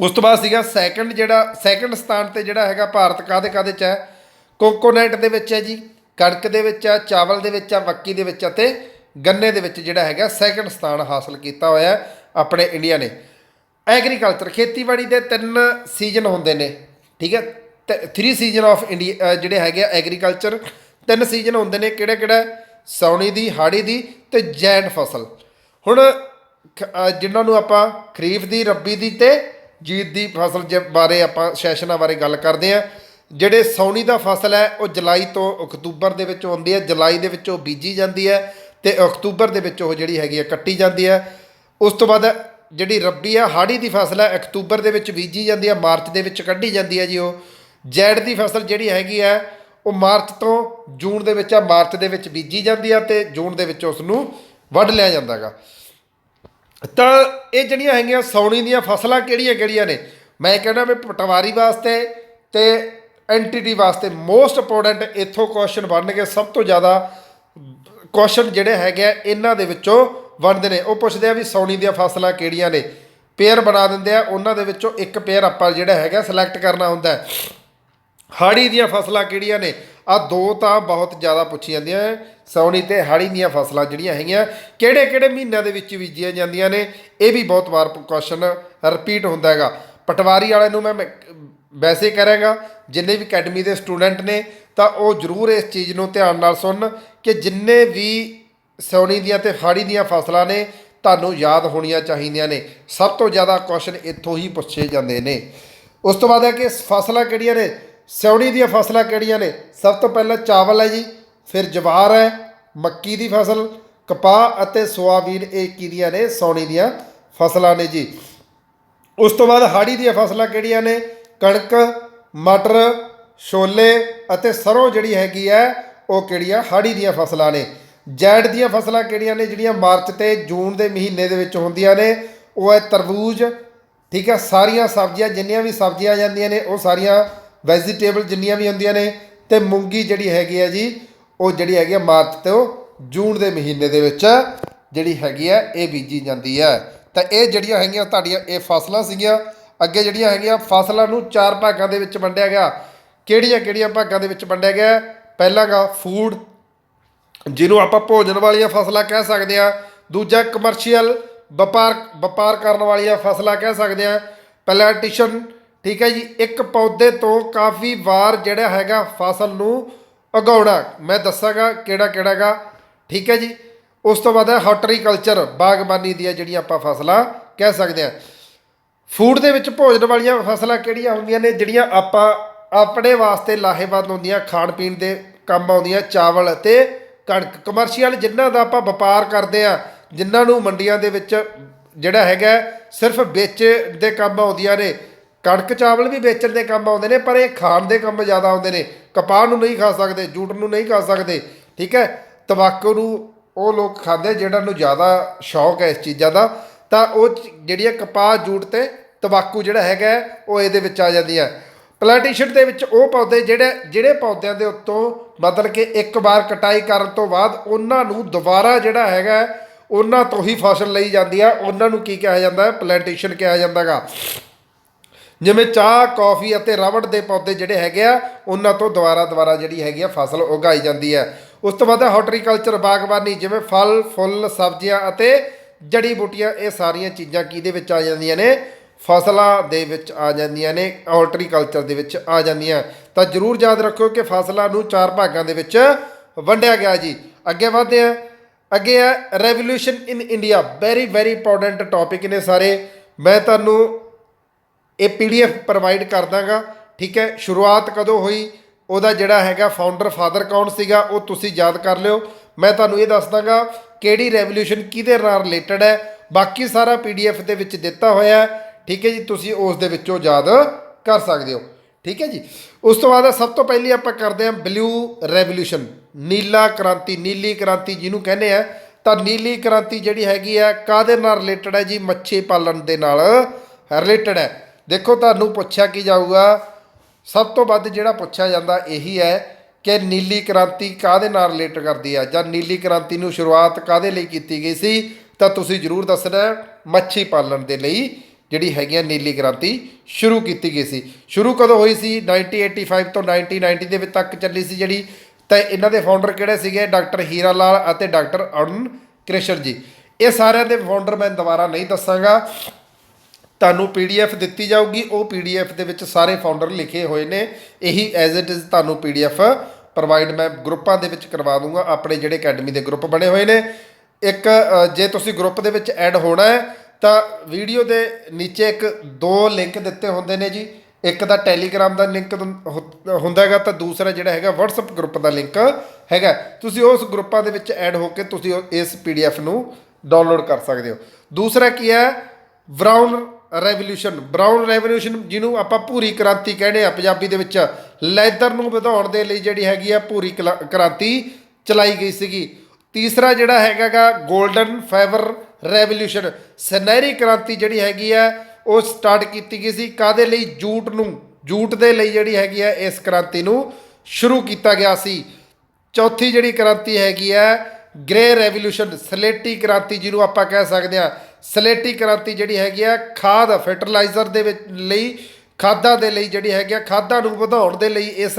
ਉਸ ਤੋਂ ਬਾਅਦ ਸੀਗਾ ਸੈਕਿੰਡ ਸਥਾਨ 'ਤੇ ਜਿਹੜਾ ਹੈਗਾ ਭਾਰਤ ਕਾਹਦੇ 'ਚ ਹੈ, ਕੋਕੋਨਟ ਦੇ ਵਿੱਚ ਹੈ ਜੀ, ਕਣਕ ਦੇ ਵਿੱਚ ਆ, ਚਾਵਲ ਦੇ ਵਿੱਚ ਆ, ਮੱਕੀ ਦੇ ਵਿੱਚ ਅਤੇ ਗੰਨੇ ਦੇ ਵਿੱਚ ਜਿਹੜਾ ਹੈਗਾ ਸੈਕਿੰਡ ਸਥਾਨ ਹਾਸਲ ਕੀਤਾ ਹੋਇਆ ਆਪਣੇ ਇੰਡੀਆ ਨੇ। ਐਗਰੀਕਲਚਰ, ਖੇਤੀਬਾੜੀ ਦੇ 3 ਸੀਜ਼ਨ ਹੁੰਦੇ ਨੇ, ਠੀਕ ਹੈ। 3 ਸੀਜ਼ਨ ਆਫ ਇੰਡੀਆ ਜਿਹੜੇ ਹੈਗੇ ਆ ਐਗਰੀਕਲਚਰ, 3 ਸੀਜ਼ਨ ਹੁੰਦੇ ਨੇ। ਕਿਹੜਾ ਸਾਉਣੀ ਦੀ, ਹਾੜੀ ਦੀ ਅਤੇ ਜੈਦ ਫਸਲ। ਹੁਣ ਜਿਨ੍ਹਾਂ ਨੂੰ ਆਪਾਂ ਖਰੀਫ ਦੀ, ਰੱਬੀ ਦੀ ਅਤੇ ਜੀਤ ਦੀ ਫਸਲ ਬਾਰੇ ਆਪਾਂ ਸੈਸ਼ਨਾਂ ਬਾਰੇ ਗੱਲ ਕਰਦੇ ਹਾਂ। ਜਿਹੜੇ ਸਾਉਣੀ ਦਾ ਫਸਲ ਹੈ ਉਹ ਜੁਲਾਈ ਤੋਂ ਅਕਤੂਬਰ ਦੇ ਵਿੱਚ ਆਉਂਦੀ ਹੈ। ਜੁਲਾਈ ਦੇ ਵਿੱਚ ਉਹ ਬੀਜੀ ਜਾਂਦੀ ਹੈ ਅਤੇ ਅਕਤੂਬਰ ਦੇ ਵਿੱਚ ਉਹ ਜਿਹੜੀ ਹੈਗੀ ਹੈ ਕੱਟੀ ਜਾਂਦੀ ਹੈ। ਉਸ ਤੋਂ ਬਾਅਦ ਜਿਹੜੀ ਰੱਬੀ ਆ, ਹਾੜੀ ਦੀ ਫਸਲ ਹੈ, ਅਕਤੂਬਰ ਦੇ ਵਿੱਚ ਬੀਜੀ ਜਾਂਦੀ ਹੈ, ਮਾਰਚ ਦੇ ਵਿੱਚ ਕੱਢੀ ਜਾਂਦੀ ਹੈ ਜੀ। ਉਹ ਜੈਡ ਦੀ ਫਸਲ ਜਿਹੜੀ ਹੈਗੀ ਹੈ ਉਹ ਮਾਰਚ ਤੋਂ ਜੂਨ ਦੇ ਵਿੱਚ ਆ, ਮਾਰਚ ਦੇ ਵਿੱਚ ਬੀਜੀ ਜਾਂਦੀ ਆ ਅਤੇ ਜੂਨ ਦੇ ਵਿੱਚ ਉਸ ਨੂੰ ਵੱਢ ਲਿਆ ਜਾਂਦਾ ਗਾ। ਤਾਂ ਇਹ ਜਿਹੜੀਆਂ ਹੈਗੀਆਂ ਸਾਉਣੀ ਦੀਆਂ ਫਸਲਾਂ ਕਿਹੜੀਆਂ ਨੇ, ਮੈਂ ਕਹਿੰਦਾ ਵੀ ਪਟਵਾਰੀ ਵਾਸਤੇ ਅਤੇ ਐਨਟੀਟੀ ਵਾਸਤੇ ਮੋਸਟ ਇੰਪੋਰਟੈਂਟ ਇੱਥੋਂ ਕੁਐਸਚਨ ਬਣਨਗੇ। ਸਭ ਤੋਂ ਜ਼ਿਆਦਾ ਕੁਐਸਚਨ ਜਿਹੜੇ ਹੈਗੇ ਆ ਇਹਨਾਂ ਦੇ ਵਿੱਚੋਂ ਬਣਦੇ ਨੇ। ਉਹ ਪੁੱਛਦੇ ਆ ਵੀ ਸਾਉਣੀ ਦੀਆਂ ਫਸਲਾਂ ਕਿਹੜੀਆਂ ਨੇ, ਪੇਅਰ ਬਣਾ ਦਿੰਦੇ ਆ, ਉਹਨਾਂ ਦੇ ਵਿੱਚੋਂ ਇੱਕ ਪੇਅਰ ਆਪਾਂ ਜਿਹੜਾ ਹੈਗਾ ਸਿਲੈਕਟ ਕਰਨਾ ਹੁੰਦਾ। ਹਾੜੀ ਦੀਆਂ ਫਸਲਾਂ ਕਿਹੜੀਆਂ ਨੇ, ਆ ਦੋ ਤਾਂ ਬਹੁਤ ਜ਼ਿਆਦਾ ਪੁੱਛੀ ਜਾਂਦੀਆਂ ਸਾਉਣੀ ਤੇ ਹਾੜੀ ਦੀਆਂ ਫਸਲਾਂ ਜਿਹੜੀਆਂ ਹੈਗੀਆਂ ਕਿਹੜੇ ਕਿਹੜੇ ਮਹੀਨਿਆਂ ਦੇ ਵਿੱਚ ਬੀਜੀਆਂ ਜਾਂਦੀਆਂ ਨੇ, ਇਹ ਵੀ ਬਹੁਤ ਵਾਰ ਕੁਐਸਚਨ ਰਿਪੀਟ ਹੁੰਦਾ ਹੈਗਾ। ਪਟਵਾਰੀ ਵਾਲਿਆਂ ਨੂੰ ਮੈਂ ਵੈਸੇ ਕਰਾਂਗਾ, ਜਿੰਨੇ ਵੀ ਅਕੈਡਮੀ ਦੇ ਸਟੂਡੈਂਟ ਨੇ ਤਾਂ ਉਹ ਜ਼ਰੂਰ ਇਸ ਚੀਜ਼ ਨੂੰ ਧਿਆਨ ਨਾਲ ਸੁਣਨ ਕਿ ਜਿੰਨੇ ਵੀ ਸਾਉਣੀ ਦੀਆਂ ਤੇ ਹਾੜੀ ਦੀਆਂ ਫਸਲਾਂ ਨੇ ਤੁਹਾਨੂੰ ਯਾਦ ਹੋਣੀਆਂ ਚਾਹੀਦੀਆਂ ਨੇ। ਸਭ ਤੋਂ ਜ਼ਿਆਦਾ ਕੁਐਸਚਨ ਇੱਥੋਂ ਹੀ ਪੁੱਛੇ ਜਾਂਦੇ ਨੇ। ਉਸ ਤੋਂ ਬਾਅਦ ਹੈ ਕਿ ਫਸਲਾਂ ਕਿਹੜੀਆਂ ਨੇ, ਸਾਉਣੀ ਦੀਆਂ ਫਸਲਾਂ ਕਿਹੜੀਆਂ ਨੇ। ਸਭ ਤੋਂ ਪਹਿਲਾਂ ਚਾਵਲ ਹੈ ਜੀ, ਫਿਰ ਜਵਾਰ ਹੈ, ਮੱਕੀ ਦੀ ਫਸਲ, ਕਪਾਹ ਅਤੇ ਸੋਆਬੀਨ, ਇਹ ਕਿਹਦੀਆਂ ਨੇ, ਸਾਉਣੀ ਦੀਆਂ ਫਸਲਾਂ ਨੇ ਜੀ। ਉਸ ਤੋਂ ਬਾਅਦ ਹਾੜੀ ਦੀਆਂ ਫਸਲਾਂ ਕਿਹੜੀਆਂ ਨੇ, ਕਣਕ, ਮਟਰ, ਛੋਲੇ ਅਤੇ ਸਰੋਂ ਜਿਹੜੀ ਹੈਗੀ ਹੈ ਉਹ ਕਿਹੜੀਆਂ ਹਾੜੀ ਦੀਆਂ ਫਸਲਾਂ ਨੇ। ਜੈਡ ਦੀਆਂ ਫਸਲਾਂ ਕਿਹੜੀਆਂ ਨੇ, ਜਿਹੜੀਆਂ ਮਾਰਚ ਤੇ ਜੂਨ ਦੇ ਮਹੀਨੇ ਦੇ ਵਿੱਚ ਹੁੰਦੀਆਂ ਨੇ, ਉਹ ਹੈ ਤਰਬੂਜ, ਠੀਕ ਹੈ। ਸਾਰੀਆਂ ਸਬਜ਼ੀਆਂ ਜਿੰਨੀਆਂ ਵੀ ਸਬਜ਼ੀਆਂ ਆ ਜਾਂਦੀਆਂ ਨੇ ਉਹ ਸਾਰੀਆਂ ਵੈਜੀਟੇਬਲ ਜਿੰਨੀਆਂ ਵੀ ਹੁੰਦੀਆਂ ਨੇ, ਅਤੇ ਮੂੰਗੀ ਜਿਹੜੀ ਹੈਗੀ ਹੈ ਜੀ ਉਹ ਜਿਹੜੀ ਹੈਗੀ ਆ ਮਾਰਚ ਤੋਂ ਜੂਨ ਦੇ ਮਹੀਨੇ ਦੇ ਵਿੱਚ ਜਿਹੜੀ ਹੈਗੀ ਆ ਇਹ ਬੀਜੀ ਜਾਂਦੀ ਹੈ। ਤਾਂ ਇਹ ਜਿਹੜੀਆਂ ਹੈਗੀਆਂ ਤੁਹਾਡੀਆਂ ਇਹ ਫਸਲਾਂ ਸੀਗੀਆਂ। ਅੱਗੇ ਜਿਹੜੀਆਂ ਹੈਗੀਆਂ ਫਸਲਾਂ ਨੂੰ 4 ਭਾਗਾਂ ਦੇ ਵਿੱਚ ਵੰਡਿਆ ਗਿਆ। ਕਿਹੜੀਆਂ ਕਿਹੜੀਆਂ ਭਾਗਾਂ ਦੇ ਵਿੱਚ ਵੰਡਿਆ ਗਿਆ, ਪਹਿਲਾ ਗਾ ਫੂਡ, ਜਿਹਨੂੰ ਆਪਾਂ ਭੋਜਨ ਵਾਲੀਆਂ ਫਸਲਾਂ ਕਹਿ ਸਕਦੇ ਹਾਂ। ਦੂਜਾ ਕਮਰਸ਼ੀਅਲ, ਵਪਾਰ ਕਰਨ ਵਾਲੀਆਂ ਫਸਲਾਂ ਕਹਿ ਸਕਦੇ ਹਾਂ। ਪਲੈਂਟੇਸ਼ਨ, ਠੀਕ ਹੈ ਜੀ, ਇੱਕ ਪੌਦੇ ਤੋਂ ਕਾਫੀ ਵਾਰ ਜਿਹੜਾ ਹੈਗਾ ਫਸਲ ਨੂੰ ਉਗਾਉਣਾ, ਮੈਂ ਦੱਸਾਂਗਾ ਕਿਹੜਾ ਕਿਹੜਾ ਗਾ, ਠੀਕ ਹੈ ਜੀ। ਉਸ ਤੋਂ ਬਾਅਦ ਹੈ ਹਾਰਟੀਕਲਚਰ, ਬਾਗਬਾਨੀ ਦੀਆਂ ਜਿਹੜੀਆਂ ਆਪਾਂ ਫਸਲਾਂ ਕਹਿ ਸਕਦੇ ਹਾਂ। ਫੂਡ ਦੇ ਵਿੱਚ ਭੋਜਨ ਵਾਲੀਆਂ ਫਸਲਾਂ ਕਿਹੜੀਆਂ ਹੁੰਦੀਆਂ ਨੇ, ਜਿਹੜੀਆਂ ਆਪਾਂ ਆਪਣੇ ਵਾਸਤੇ ਲਾਹੇਵੰਦ ਹੁੰਦੀਆਂ, ਖਾਣ ਪੀਣ ਦੇ ਕੰਮ ਆਉਂਦੀਆਂ, ਚਾਵਲ ਅਤੇ ਕਣਕ। ਕਮਰਸ਼ੀਅਲ, ਜਿਨ੍ਹਾਂ ਦਾ ਆਪਾਂ ਵਪਾਰ ਕਰਦੇ ਹਾਂ, ਜਿਨ੍ਹਾਂ ਨੂੰ ਮੰਡੀਆਂ ਦੇ ਵਿੱਚ ਜਿਹੜਾ ਹੈਗਾ ਸਿਰਫ ਵੇਚਣ ਦੇ ਕੰਮ ਆਉਂਦੀਆਂ ਨੇ। ਕਣਕ ਚਾਵਲ ਵੀ ਵੇਚਣ ਦੇ ਕੰਮ ਆਉਂਦੇ ਨੇ, ਪਰ ਇਹ ਖਾਣ ਦੇ ਕੰਮ ਜ਼ਿਆਦਾ ਆਉਂਦੇ ਨੇ। ਕਪਾਹ ਨੂੰ ਨਹੀਂ ਖਾ ਸਕਦੇ, ਜੂਟ ਨੂੰ ਨਹੀਂ ਖਾ ਸਕਦੇ, ਠੀਕ ਹੈ। ਤੰਬਾਕੂ ਨੂੰ ਉਹ ਲੋਕ ਖਾਂਦੇ ਜਿਹਨਾਂ ਨੂੰ ਜ਼ਿਆਦਾ ਸ਼ੌਕ ਹੈ ਇਸ ਚੀਜ਼ਾਂ ਦਾ, ਤਾਂ ਉਹ ਜਿਹੜੀਆਂ ਕਪਾਹ, ਜੂਟ ਅਤੇ ਤੰਬਾਕੂ ਜਿਹੜਾ ਹੈਗਾ ਉਹ ਇਹਦੇ ਵਿੱਚ ਆ ਜਾਂਦੀਆਂ। ਪਲਾਂਟੇਸ਼ਨ ਦੇ ਵਿੱਚ ਉਹ ਪੌਦੇ ਜਿਹੜੇ ਪੌਦਿਆਂ ਦੇ ਉੱਤੋਂ ਮਤਲਬ ਕਿ ਇੱਕ ਵਾਰ ਕਟਾਈ ਕਰਨ ਤੋਂ ਬਾਅਦ ਉਹਨਾਂ ਨੂੰ ਦੁਬਾਰਾ ਜਿਹੜਾ ਹੈਗਾ ਉਹਨਾਂ ਤੋਂ ਹੀ ਫਸਲ ਲਈ ਜਾਂਦੀ ਆ, ਉਹਨਾਂ ਨੂੰ ਕੀ ਕਿਹਾ ਜਾਂਦਾ ਹੈ, ਪਲਾਂਟੇਸ਼ਨ ਕਿਹਾ ਜਾਂਦਾ ਗਾ। ਜਿਵੇਂ ਚਾਹ, ਕੌਫੀ ਅਤੇ ਰਬੜ ਦੇ ਪੌਦੇ ਜਿਹੜੇ ਹੈਗੇ ਆ ਉਹਨਾਂ ਤੋਂ ਦੁਬਾਰਾ ਜਿਹੜੀ ਹੈਗੀ ਆ ਫਸਲ ਉਗਾਈ ਜਾਂਦੀ ਹੈ। ਉਸ ਤੋਂ ਬਾਅਦ ਹਾਰਟੀਕਲਚਰ, ਬਾਗਬਾਨੀ, ਜਿਵੇਂ ਫਲ, ਫੁੱਲ, ਸਬਜ਼ੀਆਂ ਅਤੇ ਜੜੀ ਬੂਟੀਆਂ, ਇਹ ਸਾਰੀਆਂ ਚੀਜ਼ਾਂ ਕਿਹਦੇ ਵਿੱਚ ਆ ਜਾਂਦੀਆਂ ਨੇ, ਫਸਲਾਂ ਦੇ ਵਿੱਚ ਆ ਜਾਂਦੀਆਂ ਨੇ, ਹਾਰਟੀਕਲਚਰ ਦੇ ਵਿੱਚ ਆ ਜਾਂਦੀਆਂ। ਤਾਂ ਜ਼ਰੂਰ ਯਾਦ ਰੱਖੋ ਕਿ ਫਸਲਾਂ ਨੂੰ 4 ਭਾਗਾਂ ਦੇ ਵਿੱਚ ਵੰਡਿਆ ਗਿਆ ਜੀ। ਅੱਗੇ ਵਧਦੇ ਹਾਂ। ਅੱਗੇ ਹੈ revolution in India, very important topic ਨੇ ਸਾਰੇ। ਮੈਂ ਤੁਹਾਨੂੰ ਇਹ PDF ਪ੍ਰੋਵਾਈਡ ਕਰ ਦਾਂਗਾ, ਠੀਕ ਹੈ। ਸ਼ੁਰੂਆਤ ਕਦੋਂ ਹੋਈ, ਉਹਦਾ ਜਿਹੜਾ ਹੈਗਾ ਫਾਊਂਡਰ ਫਾਦਰ ਕੌਣ ਸੀਗਾ, ਉਹ ਤੁਸੀਂ ਯਾਦ ਕਰ ਲਿਓ। ਮੈਂ ਤੁਹਾਨੂੰ ਇਹ ਦੱਸ ਦਾਂਗਾ ਕਿਹੜੀ ਰੈਵੋਲੂਸ਼ਨ ਕਿਹਦੇ ਨਾਲ ਰਿਲੇਟਡ ਹੈ, ਬਾਕੀ ਸਾਰਾ PDF ਦੇ ਵਿੱਚ ਦਿੱਤਾ ਹੋਇਆ, ਠੀਕ ਹੈ ਜੀ। ਤੁਸੀਂ ਉਸ ਦੇ ਵਿੱਚੋਂ ਯਾਦ ਕਰ ਸਕਦੇ ਹੋ, ਠੀਕ ਹੈ ਜੀ। ਉਸ ਤੋਂ ਬਾਅਦ ਸਭ ਤੋਂ ਪਹਿਲੀ ਆਪਾਂ ਕਰਦੇ ਹਾਂ ਬਲੂ ਰੈਵੋਲੂਸ਼ਨ, ਨੀਲਾ ਕ੍ਰਾਂਤੀ, ਨੀਲੀ ਕ੍ਰਾਂਤੀ ਜਿਹਨੂੰ ਕਹਿੰਦੇ ਆ। ਤਾਂ ਨੀਲੀ ਕ੍ਰਾਂਤੀ ਜਿਹੜੀ ਹੈਗੀ ਆ ਕਾਹਦੇ ਨਾਲ ਰਿਲੇਟਡ ਹੈ ਜੀ, ਮੱਛੀ ਪਾਲਣ ਦੇ ਨਾਲ ਰਿਲੇਟਡ ਹੈ। ਦੇਖੋ ਤੁਹਾਨੂੰ ਪੁੱਛਿਆ ਕੀ ਜਾਊਗਾ, ਸਭ ਤੋਂ ਵੱਧ ਜਿਹੜਾ ਪੁੱਛਿਆ ਜਾਂਦਾ ਇਹੀ ਹੈ ਕਿ ਨੀਲੀ ਕ੍ਰਾਂਤੀ ਕਾਹਦੇ ਨਾਲ ਰਿਲੇਟ ਕਰਦੀ ਹੈ, ਜਾਂ ਨੀਲੀ ਕ੍ਰਾਂਤੀ ਨੂੰ ਸ਼ੁਰੂਆਤ ਕਾਹਦੇ ਲਈ ਕੀਤੀ ਗਈ ਸੀ। ਤਾਂ ਤੁਸੀਂ ਜ਼ਰੂਰ ਦੱਸਣਾ ਮੱਛੀ ਪਾਲਣ ਦੇ ਲਈ ਜਿਹੜੀ ਹੈਗੀ ਆ ਨੀਲੀ ਕ੍ਰਾਂਤੀ ਸ਼ੁਰੂ ਕੀਤੀ ਗਈ ਸੀ। ਸ਼ੁਰੂ ਕਦੋਂ ਹੋਈ ਸੀ, 1985 ਤੋਂ 1990 ਦੇ ਵਿੱਚ ਤੱਕ ਚੱਲੀ ਸੀ ਜਿਹੜੀ। ਤਾਂ ਇਹਨਾਂ ਦੇ ਫਾਊਂਡਰ ਕਿਹੜੇ ਸੀਗੇ, ਡਾਕਟਰ ਹੀਰਾ ਲਾਲ ਅਤੇ ਡਾਕਟਰ ਅਰੁਣ ਕ੍ਰਿਸ਼ਨ ਜੀ। ਇਹ ਸਾਰਿਆਂ ਦੇ ਫਾਊਂਡਰ ਮੈਂ ਦੁਬਾਰਾ ਨਹੀਂ ਦੱਸਾਂਗਾ, ਤੁਹਾਨੂੰ PDF ਦਿੱਤੀ ਜਾਊਗੀ, ਉਹ PDF ਦੇ ਵਿੱਚ ਸਾਰੇ ਫਾਊਂਡਰ ਲਿਖੇ ਹੋਏ ਨੇ। ਇਹੀ ਐਜ਼ ਇਟ ਇਜ਼ ਤੁਹਾਨੂੰ PDF ਪ੍ਰੋਵਾਈਡ ਮੈਂ ਗਰੁੱਪਾਂ ਦੇ ਵਿੱਚ ਕਰਵਾ ਦੂੰਗਾ। ਆਪਣੇ ਜਿਹੜੇ ਅਕੈਡਮੀ ਦੇ ਗਰੁੱਪ ਬਣੇ ਹੋਏ ਨੇ, ਇੱਕ ਜੇ ਤੁਸੀਂ ਗਰੁੱਪ ਦੇ ਵਿੱਚ ਐਡ ਹੋਣਾ ਹੈ ਤਾਂ ਵੀਡੀਓ ਦੇ ਨੀਚੇ 2 ਲਿੰਕ ਦਿੱਤੇ ਹੁੰਦੇ ਨੇ ਜੀ। ਇੱਕ ਤਾਂ ਟੈਲੀਗ੍ਰਾਮ ਦਾ ਲਿੰਕ ਹੁੰਦਾ ਹੈਗਾ, ਤਾਂ ਦੂਸਰਾ ਜਿਹੜਾ ਹੈਗਾ WhatsApp ਗਰੁੱਪ ਦਾ ਲਿੰਕ ਹੈਗਾ। ਤੁਸੀਂ ਉਸ ਗਰੁੱਪਾਂ ਦੇ ਵਿੱਚ ਐਡ ਹੋ ਕੇ ਤੁਸੀਂ ਇਸ PDF ਨੂੰ ਡਾਊਨਲੋਡ ਕਰ ਸਕਦੇ ਹੋ। ਦੂਸਰਾ ਕੀ ਹੈ, ਬਰਾਊਨ ਰੈਵੋਲੂਸ਼ਨ ਜਿਹਨੂੰ ਆਪਾਂ ਭੂਰੀ ਕ੍ਰਾਂਤੀ ਕਹਿੰਦੇ ਆ ਪੰਜਾਬੀ ਦੇ ਵਿੱਚ। ਲੈਦਰ ਨੂੰ ਵਧਾਉਣ ਦੇ ਲਈ ਜਿਹੜੀ ਹੈਗੀ ਆ ਭੂਰੀ ਕ੍ਰਾਂਤੀ ਚਲਾਈ ਗਈ ਸੀਗੀ। ਤੀਸਰਾ ਜਿਹੜਾ ਹੈਗਾ ਗਾ ਗੋਲਡਨ ਫਾਈਬਰ ਰੈਵੋਲੂਸ਼ਨ, ਸੁਨਹਿਰੀ ਕ੍ਰਾਂਤੀ ਜਿਹੜੀ ਹੈਗੀ ਆ ਉਹ ਸਟਾਰਟ ਕੀਤੀ ਗਈ ਸੀ ਕਾਹਦੇ ਲਈ, ਜੂਟ ਦੇ ਲਈ ਜਿਹੜੀ ਹੈਗੀ ਆ ਇਸ ਕ੍ਰਾਂਤੀ ਨੂੰ ਸ਼ੁਰੂ ਕੀਤਾ ਗਿਆ ਸੀ। ਚੌਥੀ ਜਿਹੜੀ ਕ੍ਰਾਂਤੀ ਹੈਗੀ ਆ ਗ੍ਰੇ ਰੈਵੋਲੂਸ਼ਨ, ਸਲੇਟੀ ਕ੍ਰਾਂਤੀ ਜਿਹਨੂੰ ਆਪਾਂ ਕਹਿ ਸਕਦੇ ਹਾਂ। ਸਲੇਟੀ ਕ੍ਰਾਂਤੀ ਜਿਹੜੀ ਹੈਗੀ ਆ ਖਾਦ, ਫਰਟੀਲਾਈਜ਼ਰ ਦੇ ਵਿੱਚ ਲਈ, ਖਾਦਾਂ ਦੇ ਲਈ ਜਿਹੜੀ ਹੈਗੀ ਆ, ਖਾਦਾਂ ਨੂੰ ਵਧਾਉਣ ਦੇ ਲਈ ਇਸ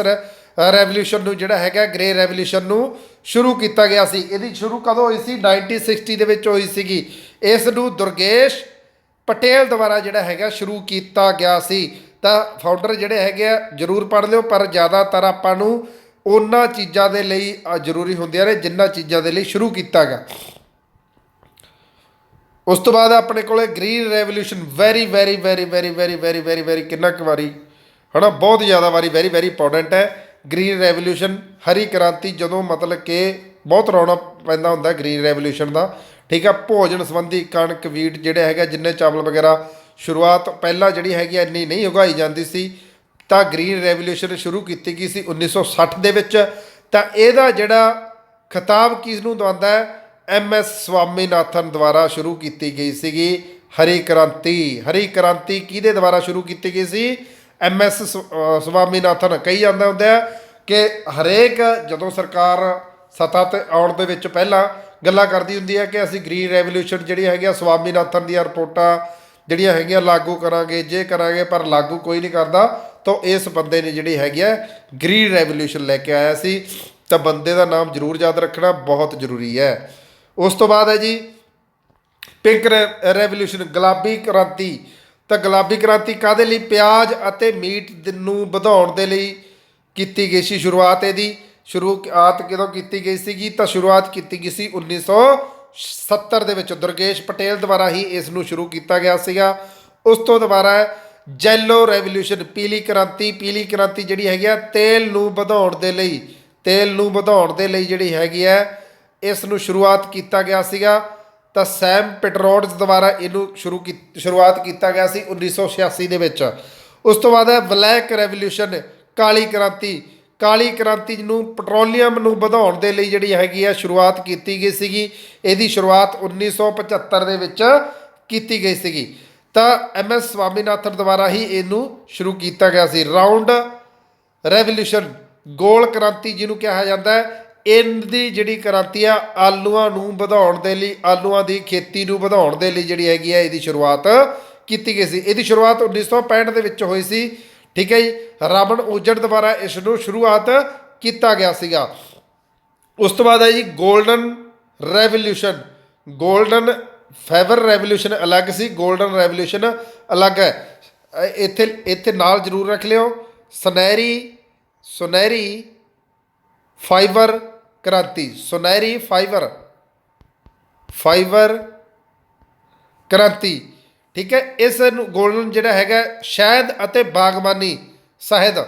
ਰੈਵੋਲੂਸ਼ਨ ਨੂੰ ਜਿਹੜਾ ਹੈਗਾ ਗ੍ਰੇ ਰੈਵੋਲੂਸ਼ਨ ਨੂੰ ਸ਼ੁਰੂ ਕੀਤਾ ਗਿਆ ਸੀ। ਇਹਦੀ ਸ਼ੁਰੂ ਕਦੋਂ ਹੋਈ ਸੀ? 1960 ਦੇ ਵਿੱਚ ਹੋਈ ਸੀਗੀ। ਇਸ ਨੂੰ ਦੁਰਗੇਸ਼ ਪਟੇਲ ਦੁਆਰਾ ਜਿਹੜਾ ਹੈਗਾ ਸ਼ੁਰੂ ਕੀਤਾ ਗਿਆ ਸੀ। ਤਾਂ ਫਾਊਂਡਰ ਜਿਹੜੇ ਹੈਗੇ ਆ ਜ਼ਰੂਰ ਪੜ੍ਹ ਲਿਓ, ਪਰ ਜ਼ਿਆਦਾਤਰ ਆਪਾਂ ਨੂੰ ਉਹਨਾਂ ਚੀਜ਼ਾਂ ਦੇ ਲਈ ਜ਼ਰੂਰੀ ਹੁੰਦੀਆਂ ਨੇ ਜਿੰਨਾਂ ਚੀਜ਼ਾਂ ਦੇ ਲਈ ਸ਼ੁਰੂ ਕੀਤਾ ਗਿਆ। ਉਸ ਤੋਂ ਬਾਅਦ ਆਪਣੇ ਕੋਲੇ green revolution, very very very very very very very very ਕਿੰਨਾ ਕੁ ਵਾਰੀ ਹੈ ਨਾ, ਬਹੁਤ ਜ਼ਿਆਦਾ ਵਾਰੀ, ਵੈਰੀ ਵੈਰੀ ਇੰਪੋਰਟੈਂਟ ਹੈ। ਗ੍ਰੀਨ ਰੈਵੋਲੂਸ਼ਨ, ਹਰੀ ਕ੍ਰਾਂਤੀ, ਜਦੋਂ ਮਤਲਬ ਕਿ ਬਹੁਤ ਰੌਣਾ ਪੈਂਦਾ ਹੁੰਦਾ ਗ੍ਰੀਨ ਰੈਵੋਲੂਸ਼ਨ ਦਾ, ਠੀਕ ਆ। ਭੋਜਨ ਸੰਬੰਧੀ ਕਣਕ, ਵੀਟ ਜਿਹੜੇ ਹੈਗਾ, ਜਿੰਨੇ ਚਾਵਲ ਵਗੈਰਾ, ਸ਼ੁਰੂਆਤ ਪਹਿਲਾਂ ਜਿਹੜੀ ਹੈਗੀ ਇੰਨੀ ਨਹੀਂ ਉਗਾਈ ਜਾਂਦੀ ਸੀ, ਤਾਂ ਗ੍ਰੀਨ ਰੈਵੋਲੂਸ਼ਨ ਸ਼ੁਰੂ ਕੀਤੀ ਗਈ ਸੀ 1960 ਦੇ ਵਿੱਚ। ਤਾਂ ਇਹਦਾ ਜਿਹੜਾ ਖਿਤਾਬ ਕਿਸ ਨੂੰ ਦਵਾਉਂਦਾ ਹੈ? MS ਸਵਾਮੀਨਾਥਨ ਦੁਆਰਾ ਸ਼ੁਰੂ ਕੀਤੀ ਗਈ ਸੀਗੀ ਹਰੀ ਕ੍ਰਾਂਤੀ। ਹਰੀ ਕ੍ਰਾਂਤੀ ਕਿਹਦੇ ਦੁਆਰਾ ਸ਼ੁਰੂ ਕੀਤੀ ਗਈ ਸੀ? MS ਸਵਾਮੀਨਾਥਨ। ਕਹੀ ਜਾਂਦਾ ਹੁੰਦਾ ਕਿ ਹਰੇਕ ਜਦੋਂ ਸਰਕਾਰ ਸੱਤਾ 'ਤੇ ਆਉਣ ਦੇ ਵਿੱਚ ਪਹਿਲਾਂ ਗੱਲਾਂ ਕਰਦੀ ਹੁੰਦੀ ਹੈ ਕਿ ਅਸੀਂ ਗ੍ਰੀਨ ਰੈਵੋਲੂਸ਼ਨ ਜਿਹੜੀ ਹੈਗੀ ਆ, ਸਵਾਮੀਨਾਥਨ ਦੀਆਂ ਰਿਪੋਰਟਾਂ ਜਿਹੜੀਆਂ ਹੈਗੀਆਂ ਲਾਗੂ ਕਰਾਂਗੇ, ਜੇ ਕਰਾਂਗੇ, ਪਰ ਲਾਗੂ ਕੋਈ ਨਹੀਂ ਕਰਦਾ। ਤਾਂ ਇਸ ਬੰਦੇ ਨੇ ਜਿਹੜੀ ਹੈਗੀ ਆ ਗ੍ਰੀਨ ਰੈਵੋਲੂਸ਼ਨ ਲੈ ਕੇ ਆਇਆ ਸੀ। ਤਾਂ ਬੰਦੇ ਦਾ ਨਾਮ ਜ਼ਰੂਰ ਯਾਦ ਰੱਖਣਾ ਬਹੁਤ ਜ਼ਰੂਰੀ ਹੈ। ਉਸ ਤੋਂ ਬਾਅਦ ਹੈ ਜੀ ਪਿੰਕ ਰੈਵੋਲੂਸ਼ਨ, ਗੁਲਾਬੀ ਕ੍ਰਾਂਤੀ। ਤਾਂ ਗੁਲਾਬੀ ਕ੍ਰਾਂਤੀ ਕਾਹਦੇ ਲਈ? ਪਿਆਜ਼ ਅਤੇ ਮੀਟ ਨੂੰ ਵਧਾਉਣ ਦੇ ਲਈ ਕੀਤੀ ਗਈ ਸੀ ਸ਼ੁਰੂਆਤ। ਇਹਦੀ ਸ਼ੁਰੂਆਤ ਕਦੋਂ ਕੀਤੀ ਗਈ ਸੀਗੀ? ਤਾਂ ਸ਼ੁਰੂਆਤ ਕੀਤੀ ਗਈ ਸੀ 1970 ਦੇ ਵਿੱਚ। ਦੁਰਗੇਸ਼ ਪਟੇਲ ਦੁਆਰਾ ਹੀ ਇਸ ਨੂੰ ਸ਼ੁਰੂ ਕੀਤਾ ਗਿਆ ਸੀਗਾ। ਉਸ ਤੋਂ ਦੁਬਾਰਾ ਜੈਲੋ ਰੈਵੋਲੂਸ਼ਨ, ਪੀਲੀ ਕ੍ਰਾਂਤੀ। ਪੀਲੀ ਕ੍ਰਾਂਤੀ ਜਿਹੜੀ ਹੈਗੀ ਆ ਤੇਲ ਨੂੰ ਵਧਾਉਣ ਦੇ ਲਈ, ਤੇਲ ਨੂੰ ਵਧਾਉਣ ਦੇ ਲਈ ਜਿਹੜੀ ਹੈਗੀ ਹੈ ਇਸ ਨੂੰ ਸ਼ੁਰੂਆਤ ਕੀਤਾ ਗਿਆ ਸੀਗਾ। ਤਾਂ ਸੈਮ ਪਿਟਰੋਡਸ ਦੁਆਰਾ ਇਹਨੂੰ ਸ਼ੁਰੂਆਤ ਕੀਤਾ ਗਿਆ ਸੀ 1986 ਦੇ ਵਿੱਚ। ਉਸ ਤੋਂ ਬਾਅਦ ਹੈ ਬਲੈਕ ਰੈਵੋਲੂਸ਼ਨ, ਕਾਲੀ ਕ੍ਰਾਂਤੀ। ਕਾਲੀ ਕ੍ਰਾਂਤੀ ਨੂੰ ਪੈਟਰੋਲੀਅਮ ਨੂੰ ਵਧਾਉਣ ਦੇ ਲਈ ਜਿਹੜੀ ਹੈਗੀ ਆ ਸ਼ੁਰੂਆਤ ਕੀਤੀ ਗਈ ਸੀਗੀ। ਇਹਦੀ ਸ਼ੁਰੂਆਤ 1975 ਦੇ ਵਿੱਚ ਕੀਤੀ ਗਈ ਸੀਗੀ। ਤਾਂ MS ਸਵਾਮੀਨਾਥਨ ਦੁਆਰਾ ਹੀ ਇਹਨੂੰ ਸ਼ੁਰੂ ਕੀਤਾ ਗਿਆ ਸੀ। ਰਾਉਂਡ ਰੈਵੋਲੂਸ਼ਨ, ਗੋਲ ਕ੍ਰਾਂਤੀ ਜਿਹਨੂੰ ਕਿਹਾ ਜਾਂਦਾ ਹੈ। ਇਹਦੀ ਜਿਹੜੀ ਕ੍ਰਾਂਤੀ ਆ ਆਲੂਆਂ ਨੂੰ ਵਧਾਉਣ ਦੇ ਲਈ, ਆਲੂਆਂ ਦੀ ਖੇਤੀ ਨੂੰ ਵਧਾਉਣ ਦੇ ਲਈ ਜਿਹੜੀ ਹੈਗੀ ਆ ਇਹਦੀ ਸ਼ੁਰੂਆਤ ਕੀਤੀ ਗਈ ਸੀ। ਇਹਦੀ ਸ਼ੁਰੂਆਤ 1965 ਦੇ ਵਿੱਚ ਹੋਈ ਸੀ, ਠੀਕ ਹੈ ਜੀ। ਰਾਵਣ ਉਜੜ ਦੁਆਰਾ ਇਸ ਨੂੰ ਸ਼ੁਰੂਆਤ ਕੀਤਾ ਗਿਆ ਸੀਗਾ। ਉਸ ਤੋਂ ਬਾਅਦ ਹੈ ਜੀ golden revolution. Golden fibre revolution ਅਲੱਗ ਸੀ, ਗੋਲਡਨ ਰੈਵੋਲੂਸ਼ਨ ਅਲੱਗ ਹੈ। ਇੱਥੇ ਨਾਲ ਜ਼ਰੂਰ ਰੱਖ ਲਿਓ, ਸੁਨਹਿਰੀ ਫਾਈਬਰ ਕ੍ਰਾਂਤੀ, ਸੁਨਹਿਰੀ ਫਾਈਬਰ ਕ੍ਰਾਂਤੀ, ਠੀਕ ਹੈ। ਇਸ ਨੂੰ ਗੋਲਡਨ ਜਿਹੜਾ ਹੈਗਾ ਸ਼ਹਿਦ ਅਤੇ ਬਾਗਬਾਨੀ, ਸ਼ਹਿਦ,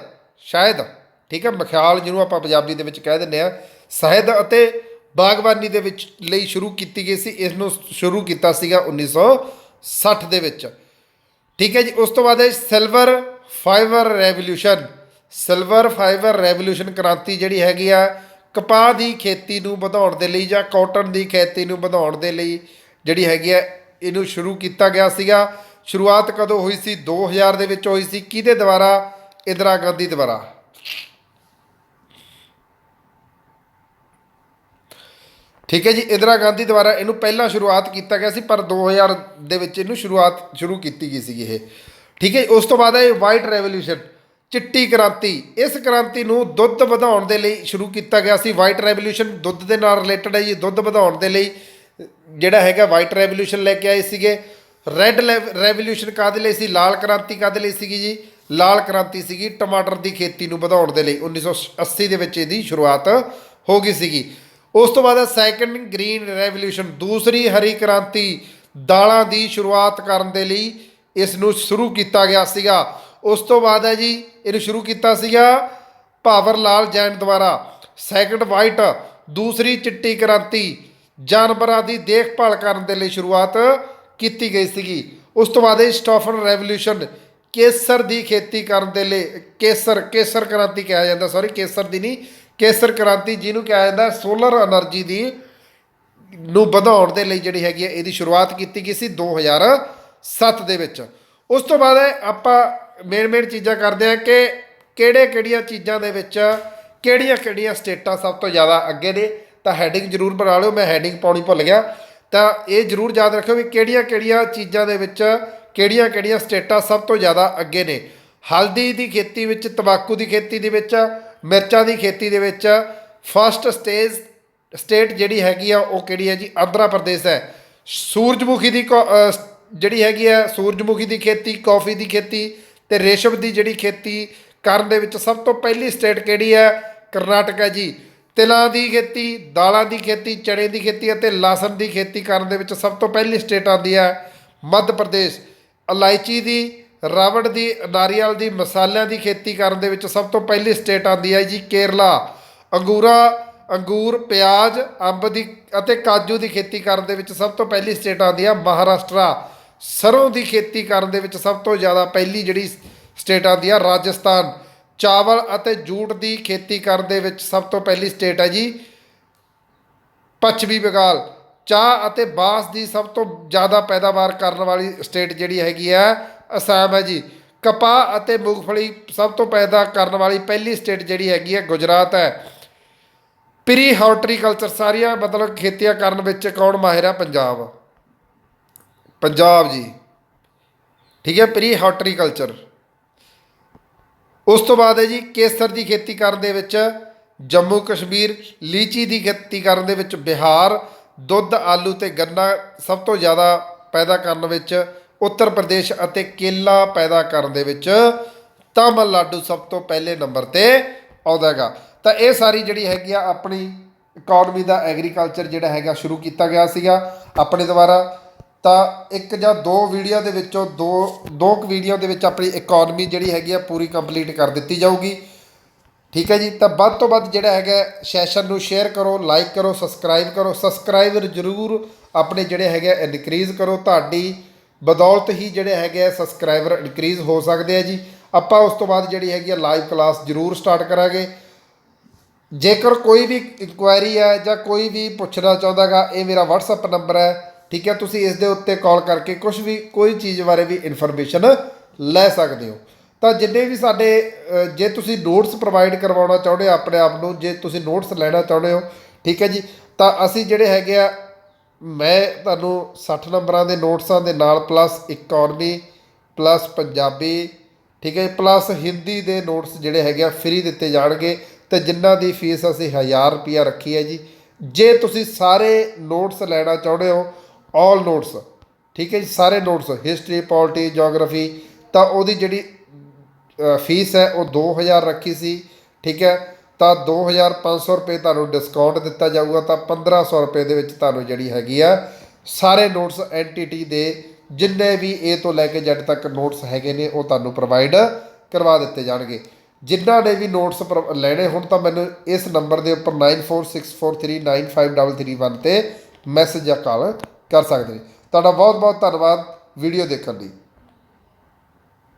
ਠੀਕ ਹੈ, ਮਖਿਆਲ ਜਿਹਨੂੰ ਆਪਾਂ ਪੰਜਾਬੀ ਦੇ ਵਿੱਚ ਕਹਿ ਦਿੰਦੇ ਹਾਂ, ਸ਼ਹਿਦ ਅਤੇ ਬਾਗਬਾਨੀ ਦੇ ਵਿੱਚ ਲਈ ਸ਼ੁਰੂ ਕੀਤੀ ਗਈ ਸੀ। ਇਸ ਨੂੰ ਸ਼ੁਰੂ ਕੀਤਾ ਸੀਗਾ 1960 ਦੇ ਵਿੱਚ, ਠੀਕ ਹੈ ਜੀ। ਉਸ ਤੋਂ ਬਾਅਦ ਹੈ ਸਿਲਵਰ ਫਾਈਬਰ ਰੈਵੋਲੂਸ਼ਨ ਕ੍ਰਾਂਤੀ ਜਿਹੜੀ ਹੈਗੀ ਆ ਕਪਾਹ ਦੀ ਖੇਤੀ ਨੂੰ ਵਧਾਉਣ ਦੇ ਲਈ ਜਾਂ ਕਾਟਨ ਦੀ ਖੇਤੀ ਨੂੰ ਵਧਾਉਣ ਦੇ ਲਈ ਜਿਹੜੀ ਹੈਗੀ ਆ ਇਹਨੂੰ ਸ਼ੁਰੂ ਕੀਤਾ ਗਿਆ ਸੀਗਾ। ਸ਼ੁਰੂਆਤ ਕਦੋਂ ਹੋਈ ਸੀ? 2000 ਦੇ ਵਿੱਚ ਹੋਈ ਸੀ। ਕਿਹਦੇ ਦੁਆਰਾ? ਇੰਦਰਾ ਗਾਂਧੀ ਦੁਆਰਾ, ਠੀਕ ਹੈ ਜੀ। ਇੰਦਰਾ ਗਾਂਧੀ ਦੁਆਰਾ ਇਹਨੂੰ ਪਹਿਲਾਂ ਸ਼ੁਰੂਆਤ ਕੀਤਾ ਗਿਆ ਸੀ, ਪਰ 2000 ਦੇ ਵਿੱਚ ਇਹਨੂੰ ਸ਼ੁਰੂ ਕੀਤੀ ਗਈ ਸੀਗੀ ਇਹ, ਠੀਕ ਹੈ। ਉਸ ਤੋਂ ਬਾਅਦ ਹੈ ਵਾਈਟ ਰੈਵੋਲੂਸ਼ਨ, ਚਿੱਟੀ ਕ੍ਰਾਂਤੀ। ਇਸ ਕ੍ਰਾਂਤੀ ਨੂੰ ਦੁੱਧ ਵਧਾਉਣ ਦੇ ਲਈ ਸ਼ੁਰੂ ਕੀਤਾ ਗਿਆ ਸੀ। ਵਾਈਟ ਰੈਵੋਲੂਸ਼ਨ ਦੁੱਧ ਦੇ ਨਾਲ ਰਿਲੇਟਡ ਹੈ ਜੀ। ਦੁੱਧ ਵਧਾਉਣ ਦੇ ਲਈ ਜਿਹੜਾ ਹੈਗਾ ਵਾਈਟ ਰੈਵੋਲੂਸ਼ਨ ਲੈ ਕੇ ਆਏ ਸੀਗੇ। ਰੈੱਡ ਰੈਵੋਲੂਸ਼ਨ ਕਾਹਦੇ ਲਈ ਸੀ? ਲਾਲ ਕ੍ਰਾਂਤੀ ਕਾਹਦੇ ਲਈ ਸੀਗੀ ਜੀ? ਲਾਲ ਕ੍ਰਾਂਤੀ ਸੀਗੀ ਟਮਾਟਰ ਦੀ ਖੇਤੀ ਨੂੰ ਵਧਾਉਣ ਦੇ ਲਈ। 1980 ਦੇ ਵਿੱਚ ਇਹਦੀ ਸ਼ੁਰੂਆਤ ਹੋ ਗਈ ਸੀਗੀ। ਉਸ ਤੋਂ ਬਾਅਦ ਸੈਕੰਡ ਗ੍ਰੀਨ ਰੈਵੋਲੂਸ਼ਨ, ਦੂਸਰੀ ਹਰੀ ਕ੍ਰਾਂਤੀ, ਦਾਲਾਂ ਦੀ ਸ਼ੁਰੂਆਤ ਕਰਨ ਦੇ ਲਈ ਇਸ ਨੂੰ ਸ਼ੁਰੂ ਕੀਤਾ ਗਿਆ ਸੀਗਾ। ਉਸ ਤੋਂ ਬਾਅਦ ਹੈ ਜੀ ਇਹਨੂੰ ਸ਼ੁਰੂ ਕੀਤਾ ਸੀਗਾ ਭਾਵਰ ਲਾਲ ਜੈਨ ਦੁਆਰਾ। ਸੈਕੰਡ ਵਾਈਟ, ਦੂਸਰੀ ਚਿੱਟੀ ਕ੍ਰਾਂਤੀ, ਜਾਨਵਰਾਂ ਦੀ ਦੇਖਭਾਲ ਕਰਨ ਦੇ ਲਈ ਸ਼ੁਰੂਆਤ ਕੀਤੀ ਗਈ ਸੀਗੀ। ਉਸ ਤੋਂ ਬਾਅਦ ਸਟੋਫਨ ਰੈਵੋਲੂਸ਼ਨ, ਕੇਸਰ ਦੀ ਖੇਤੀ ਕਰਨ ਦੇ ਲਈ, ਕੇਸਰ ਕ੍ਰਾਂਤੀ ਕਿਹਾ ਜਾਂਦਾ, ਕੇਸਰ ਦੀ ਨਹੀਂ, ਕੇਸਰ ਕ੍ਰਾਂਤੀ ਜਿਹਨੂੰ ਕਿਹਾ ਜਾਂਦਾ ਸੋਲਰ એનર્ਜੀ ਦੀ ਨੂੰ ਵਧਾਉਣ ਦੇ ਲਈ ਜਿਹੜੀ ਹੈਗੀ ਹੈ ਇਹਦੀ ਸ਼ੁਰੂਆਤ ਕੀਤੀ ਗਈ ਸੀ 2007 ਦੇ ਵਿੱਚ। ਉਸ ਤੋਂ ਬਾਅਦ ਆਪਾਂ ਮੇਨ ਚੀਜ਼ਾਂ ਕਰਦੇ ਹਾਂ ਕਿ ਕਿਹੜੀਆਂ ਚੀਜ਼ਾਂ ਦੇ ਵਿੱਚ ਕਿਹੜੀਆਂ ਸਟੇਟਾਂ ਸਭ ਤੋਂ ਜ਼ਿਆਦਾ ਅੱਗੇ ਨੇ। ਤਾਂ ਹੈਡਿੰਗ ਜ਼ਰੂਰ ਬਣਾ ਲਿਓ, ਮੈਂ ਹੈਡਿੰਗ ਪਾਉਣੀ ਭੁੱਲ ਗਿਆ। ਤਾਂ ਇਹ ਜ਼ਰੂਰ ਯਾਦ ਰੱਖਿਓ ਵੀ ਕਿਹੜੀਆਂ ਚੀਜ਼ਾਂ ਦੇ ਵਿੱਚ ਕਿਹੜੀਆਂ ਸਟੇਟਾਂ ਸਭ ਤੋਂ ਜ਼ਿਆਦਾ ਅੱਗੇ ਨੇ। ਹਲਦੀ ਦੀ ਖੇਤੀ ਵਿੱਚ, ਤੰਬਾਕੂ ਦੀ ਖੇਤੀ ਦੇ ਵਿੱਚ, ਮਿਰਚਾਂ ਦੀ ਖੇਤੀ ਦੇ ਵਿੱਚ ਫਸਟ ਸਟੇਟ ਜਿਹੜੀ ਹੈਗੀ ਆ ਉਹ ਕਿਹੜੀ ਹੈ ਜੀ? ਆਂਧਰਾ ਪ੍ਰਦੇਸ਼ ਹੈ। ਸੂਰਜਮੁਖੀ ਦੀ ਜਿਹੜੀ ਹੈਗੀ ਆ ਸੂਰਜਮੁਖੀ ਦੀ ਖੇਤੀ, ਕੌਫੀ ਦੀ ਖੇਤੀ ਤੇ ਰੇਸ਼ਮ ਦੀ ਜਿਹੜੀ ਖੇਤੀ ਕਰਨ ਦੇ ਵਿੱਚ ਸਭ ਤੋਂ ਪਹਿਲੀ ਸਟੇਟ ਕਿਹੜੀ ਹੈ? ਕਰਨਾਟਕ ਹੈ ਜੀ। ਤਿਲਾਂ ਦੀ ਖੇਤੀ, ਦਾਲਾਂ ਦੀ ਖੇਤੀ, ਚਣੇ ਦੀ ਖੇਤੀ ਅਤੇ ਲਸਣ ਦੀ ਖੇਤੀ ਕਰਨ ਦੇ ਵਿੱਚ ਸਭ ਤੋਂ ਪਹਿਲੀ ਸਟੇਟ ਆਉਂਦੀ ਹੈ ਮੱਧ ਪ੍ਰਦੇਸ਼। ਇਲਾਇਚੀ ਦੀ, ਰਬੜ ਦੀ, ਨਾਰੀਅਲ ਦੀ, ਮਸਾਲਿਆਂ ਦੀ ਖੇਤੀ ਕਰਨ ਦੇ ਵਿੱਚ ਸਭ ਤੋਂ ਪਹਿਲੀ ਸਟੇਟ ਆਉਂਦੀ ਹੈ ਜੀ ਕੇਰਲਾ। ਅੰਗੂਰ, ਪਿਆਜ਼, ਅੰਬ ਦੀ ਅਤੇ ਕਾਜੂ ਦੀ ਖੇਤੀ ਕਰਨ ਦੇ ਵਿੱਚ ਸਭ ਤੋਂ ਪਹਿਲੀ ਸਟੇਟ ਆਉਂਦੀ ਹੈ ਮਹਾਰਾਸ਼ਟਰਾ। ਸਰੋਂ ਦੀ ਖੇਤੀ ਕਰਨ ਦੇ ਵਿੱਚ ਸਭ ਤੋਂ ਜ਼ਿਆਦਾ ਪਹਿਲੀ ਜਿਹੜੀ ਸਟੇਟ ਆਉਂਦੀ ਹੈ ਰਾਜਸਥਾਨ। ਚਾਵਲ ਅਤੇ ਜੂਟ ਦੀ ਖੇਤੀ ਕਰਨ ਦੇ ਵਿੱਚ ਸਭ ਤੋਂ ਪਹਿਲੀ ਸਟੇਟ ਹੈ ਜੀ ਪੱਛਮੀ ਬੰਗਾਲ। ਚਾਹ ਅਤੇ ਬਾਂਸ ਦੀ ਸਭ ਤੋਂ ਜ਼ਿਆਦਾ ਪੈਦਾਵਾਰ ਕਰਨ ਵਾਲੀ ਸਟੇਟ ਜਿਹੜੀ ਹੈਗੀ ਹੈ ਅਸਾਮ ਹੈ ਜੀ। ਕਪਾਹ ਅਤੇ ਮੂੰਗਫਲੀ ਸਭ ਤੋਂ ਪੈਦਾ ਕਰਨ ਵਾਲੀ ਪਹਿਲੀ ਸਟੇਟ ਜਿਹੜੀ ਹੈਗੀ ਹੈ ਗੁਜਰਾਤ ਹੈ। ਪ੍ਰੀ ਹਾਰਟੀਕਲਚਰ ਸਾਰੀਆਂ ਮਤਲਬ ਖੇਤੀਆਂ ਕਰਨ ਵਿੱਚ ਕੌਣ ਮਾਹਿਰ ਹੈ? ਪੰਜਾਬ ਜੀ, ਠੀਕ ਹੈ, ਪ੍ਰੀ ਹਾਰਟੀਕਲਚਰ। ਉਸ ਤੋਂ ਬਾਅਦ ਹੈ ਜੀ ਕੇਸਰ ਦੀ ਖੇਤੀ ਕਰਨ ਦੇ ਵਿੱਚ ਜੰਮੂ ਕਸ਼ਮੀਰ। ਲੀਚੀ ਦੀ ਖੇਤੀ ਕਰਨ ਦੇ ਵਿੱਚ ਬਿਹਾਰ। ਦੁੱਧ, ਆਲੂ ਅਤੇ ਗੰਨਾ ਸਭ ਤੋਂ ਜ਼ਿਆਦਾ ਪੈਦਾ ਕਰਨ ਵਿੱਚ ਉੱਤਰ ਪ੍ਰਦੇਸ਼ ਅਤੇ ਕੇਲਾ ਪੈਦਾ ਕਰਨ ਦੇ ਵਿੱਚ ਤਾਮਿਲਨਾਡੂ ਸਭ ਤੋਂ ਪਹਿਲੇ ਨੰਬਰ 'ਤੇ ਆਉਂਦਾ ਹੈਗਾ। ਤਾਂ ਇਹ ਸਾਰੀ ਜਿਹੜੀ ਹੈਗੀ ਆ ਆਪਣੀ ਇਕੋਨਮੀ ਦਾ ਐਗਰੀਕਲਚਰ ਜਿਹੜਾ ਹੈਗਾ ਸ਼ੁਰੂ ਕੀਤਾ ਗਿਆ ਸੀਗਾ ਆਪਣੇ ਦੁਆਰਾ। ਤਾਂ ਇੱਕ ਜਾਂ ਦੋ ਵੀਡੀਓ ਦੇ ਵਿੱਚੋਂ ਦੋ ਕੁ ਵੀਡੀਓ ਦੇ ਵਿੱਚ ਆਪਣੀ ਇਕੋਨਮੀ ਜਿਹੜੀ ਹੈਗੀ ਆ ਪੂਰੀ ਕੰਪਲੀਟ ਕਰ ਦਿੱਤੀ ਜਾਊਗੀ, ਠੀਕ ਹੈ ਜੀ। ਤਾਂ ਵੱਧ ਤੋਂ ਵੱਧ ਜਿਹੜਾ ਹੈਗਾ ਸੈਸ਼ਨ ਨੂੰ ਸ਼ੇਅਰ ਕਰੋ, ਲਾਈਕ ਕਰੋ, ਸਬਸਕ੍ਰਾਈਬ ਕਰੋ। ਸਬਸਕ੍ਰਾਈਬਰ ਜ਼ਰੂਰ ਆਪਣੇ ਜਿਹੜੇ ਹੈਗੇ ਇਨਕਰੀਜ਼ ਕਰੋ। ਤੁਹਾਡੀ ਬਦੌਲਤ ਹੀ ਜਿਹੜੇ ਹੈਗੇ ਸਬਸਕ੍ਰਾਈਬਰ ਇਨਕਰੀਜ਼ ਹੋ ਸਕਦੇ ਆ ਜੀ। ਆਪਾਂ ਉਸ ਤੋਂ ਬਾਅਦ ਜਿਹੜੀ ਹੈਗੀ ਆ ਲਾਈਵ ਕਲਾਸ ਜ਼ਰੂਰ ਸਟਾਰਟ ਕਰਾਂਗੇ। ਜੇਕਰ ਕੋਈ ਵੀ ਇਨਕੁਆਇਰੀ ਹੈ ਜਾਂ ਕੋਈ ਵੀ ਪੁੱਛਣਾ ਚਾਹੁੰਦਾ ਗਾ, ਇਹ ਮੇਰਾ WhatsApp ਨੰਬਰ ਹੈ, ਠੀਕ ਹੈ। ਤੁਸੀਂ ਇਸ ਦੇ ਉੱਤੇ ਕਾਲ ਕਰਕੇ ਕੋਈ ਚੀਜ਼ ਬਾਰੇ ਵੀ ਇਨਫੋਰਮੇਸ਼ਨ ਲੈ ਸਕਦੇ ਹੋ। ਤਾਂ ਜਿੰਨੇ ਵੀ ਸਾਡੇ ਜੇ ਤੁਸੀਂ ਨੋਟਸ ਪ੍ਰੋਵਾਈਡ ਕਰਵਾਉਣਾ ਚਾਹੁੰਦੇ ਹੋ ਆਪਣੇ ਆਪ ਨੂੰ, ਜੇ ਤੁਸੀਂ ਨੋਟਸ ਲੈਣਾ ਚਾਹੁੰਦੇ ਹੋ, ਠੀਕ ਹੈ ਜੀ, ਤਾਂ ਅਸੀਂ ਜਿਹੜੇ ਹੈਗੇ ਆ ਮੈਂ ਤੁਹਾਨੂੰ 60 ਨੰਬਰਾਂ ਦੇ ਨੋਟਸਾਂ ਦੇ ਨਾਲ ਪਲੱਸ ਇਕੋਨਮੀ ਪਲੱਸ ਪੰਜਾਬੀ, ਠੀਕ ਹੈ, ਪਲੱਸ ਹਿੰਦੀ ਦੇ ਨੋਟਸ ਜਿਹੜੇ ਹੈਗੇ ਆ ਫ੍ਰੀ ਦਿੱਤੇ ਜਾਣਗੇ। ਅਤੇ ਜਿਨ੍ਹਾਂ ਦੀ ਫੀਸ ਅਸੀਂ 1000 ਰੁਪਈਆ ਰੱਖੀ ਹੈ ਜੀ। ਜੇ ਤੁਸੀਂ ਸਾਰੇ ਨੋਟਸ ਲੈਣਾ ਚਾਹੁੰਦੇ ਹੋ, ਆਲ ਨੋਟਸ, ਠੀਕ ਹੈ ਜੀ, ਸਾਰੇ ਨੋਟਸ ਹਿਸਟਰੀ, ਪੋਲਿਟੀ, ਜੋਗਰਾਫੀ, ਤਾਂ ਉਹਦੀ ਜਿਹੜੀ ਫੀਸ ਹੈ ਉਹ 2000 ਰੱਖੀ ਸੀ, ਠੀਕ ਹੈ। ਤਾਂ 2500 ਰੁਪਏ ਤੁਹਾਨੂੰ ਡਿਸਕਾਊਂਟ ਦਿੱਤਾ ਜਾਊਗਾ। ਤਾਂ 1500 ਰੁਪਏ ਦੇ ਵਿੱਚ ਤੁਹਾਨੂੰ ਜਿਹੜੀ ਹੈਗੀ ਆ ਸਾਰੇ ਨੋਟਸ NTT ਦੇ ਜਿੰਨੇ ਵੀ A ਤੋਂ ਲੈ ਕੇ Z ਤੱਕ ਨੋਟਸ ਹੈਗੇ ਨੇ ਉਹ ਤੁਹਾਨੂੰ ਪ੍ਰੋਵਾਈਡ ਕਰਵਾ ਦਿੱਤੇ ਜਾਣਗੇ। ਜਿਨ੍ਹਾਂ ਨੇ ਵੀ ਨੋਟਸ ਲੈਣੇ ਹੁਣ ਤਾਂ ਮੈਨੂੰ ਇਸ ਨੰਬਰ ਦੇ ਉੱਪਰ 9464395331 'ਤੇ ਮੈਸੇਜ ਜਾਂ ਕਾਲ ਕਰ ਸਕਦੇ ਨੇ। ਤੁਹਾਡਾ ਬਹੁਤ ਬਹੁਤ ਧੰਨਵਾਦ ਵੀਡੀਓ ਦੇਖਣ ਲਈ।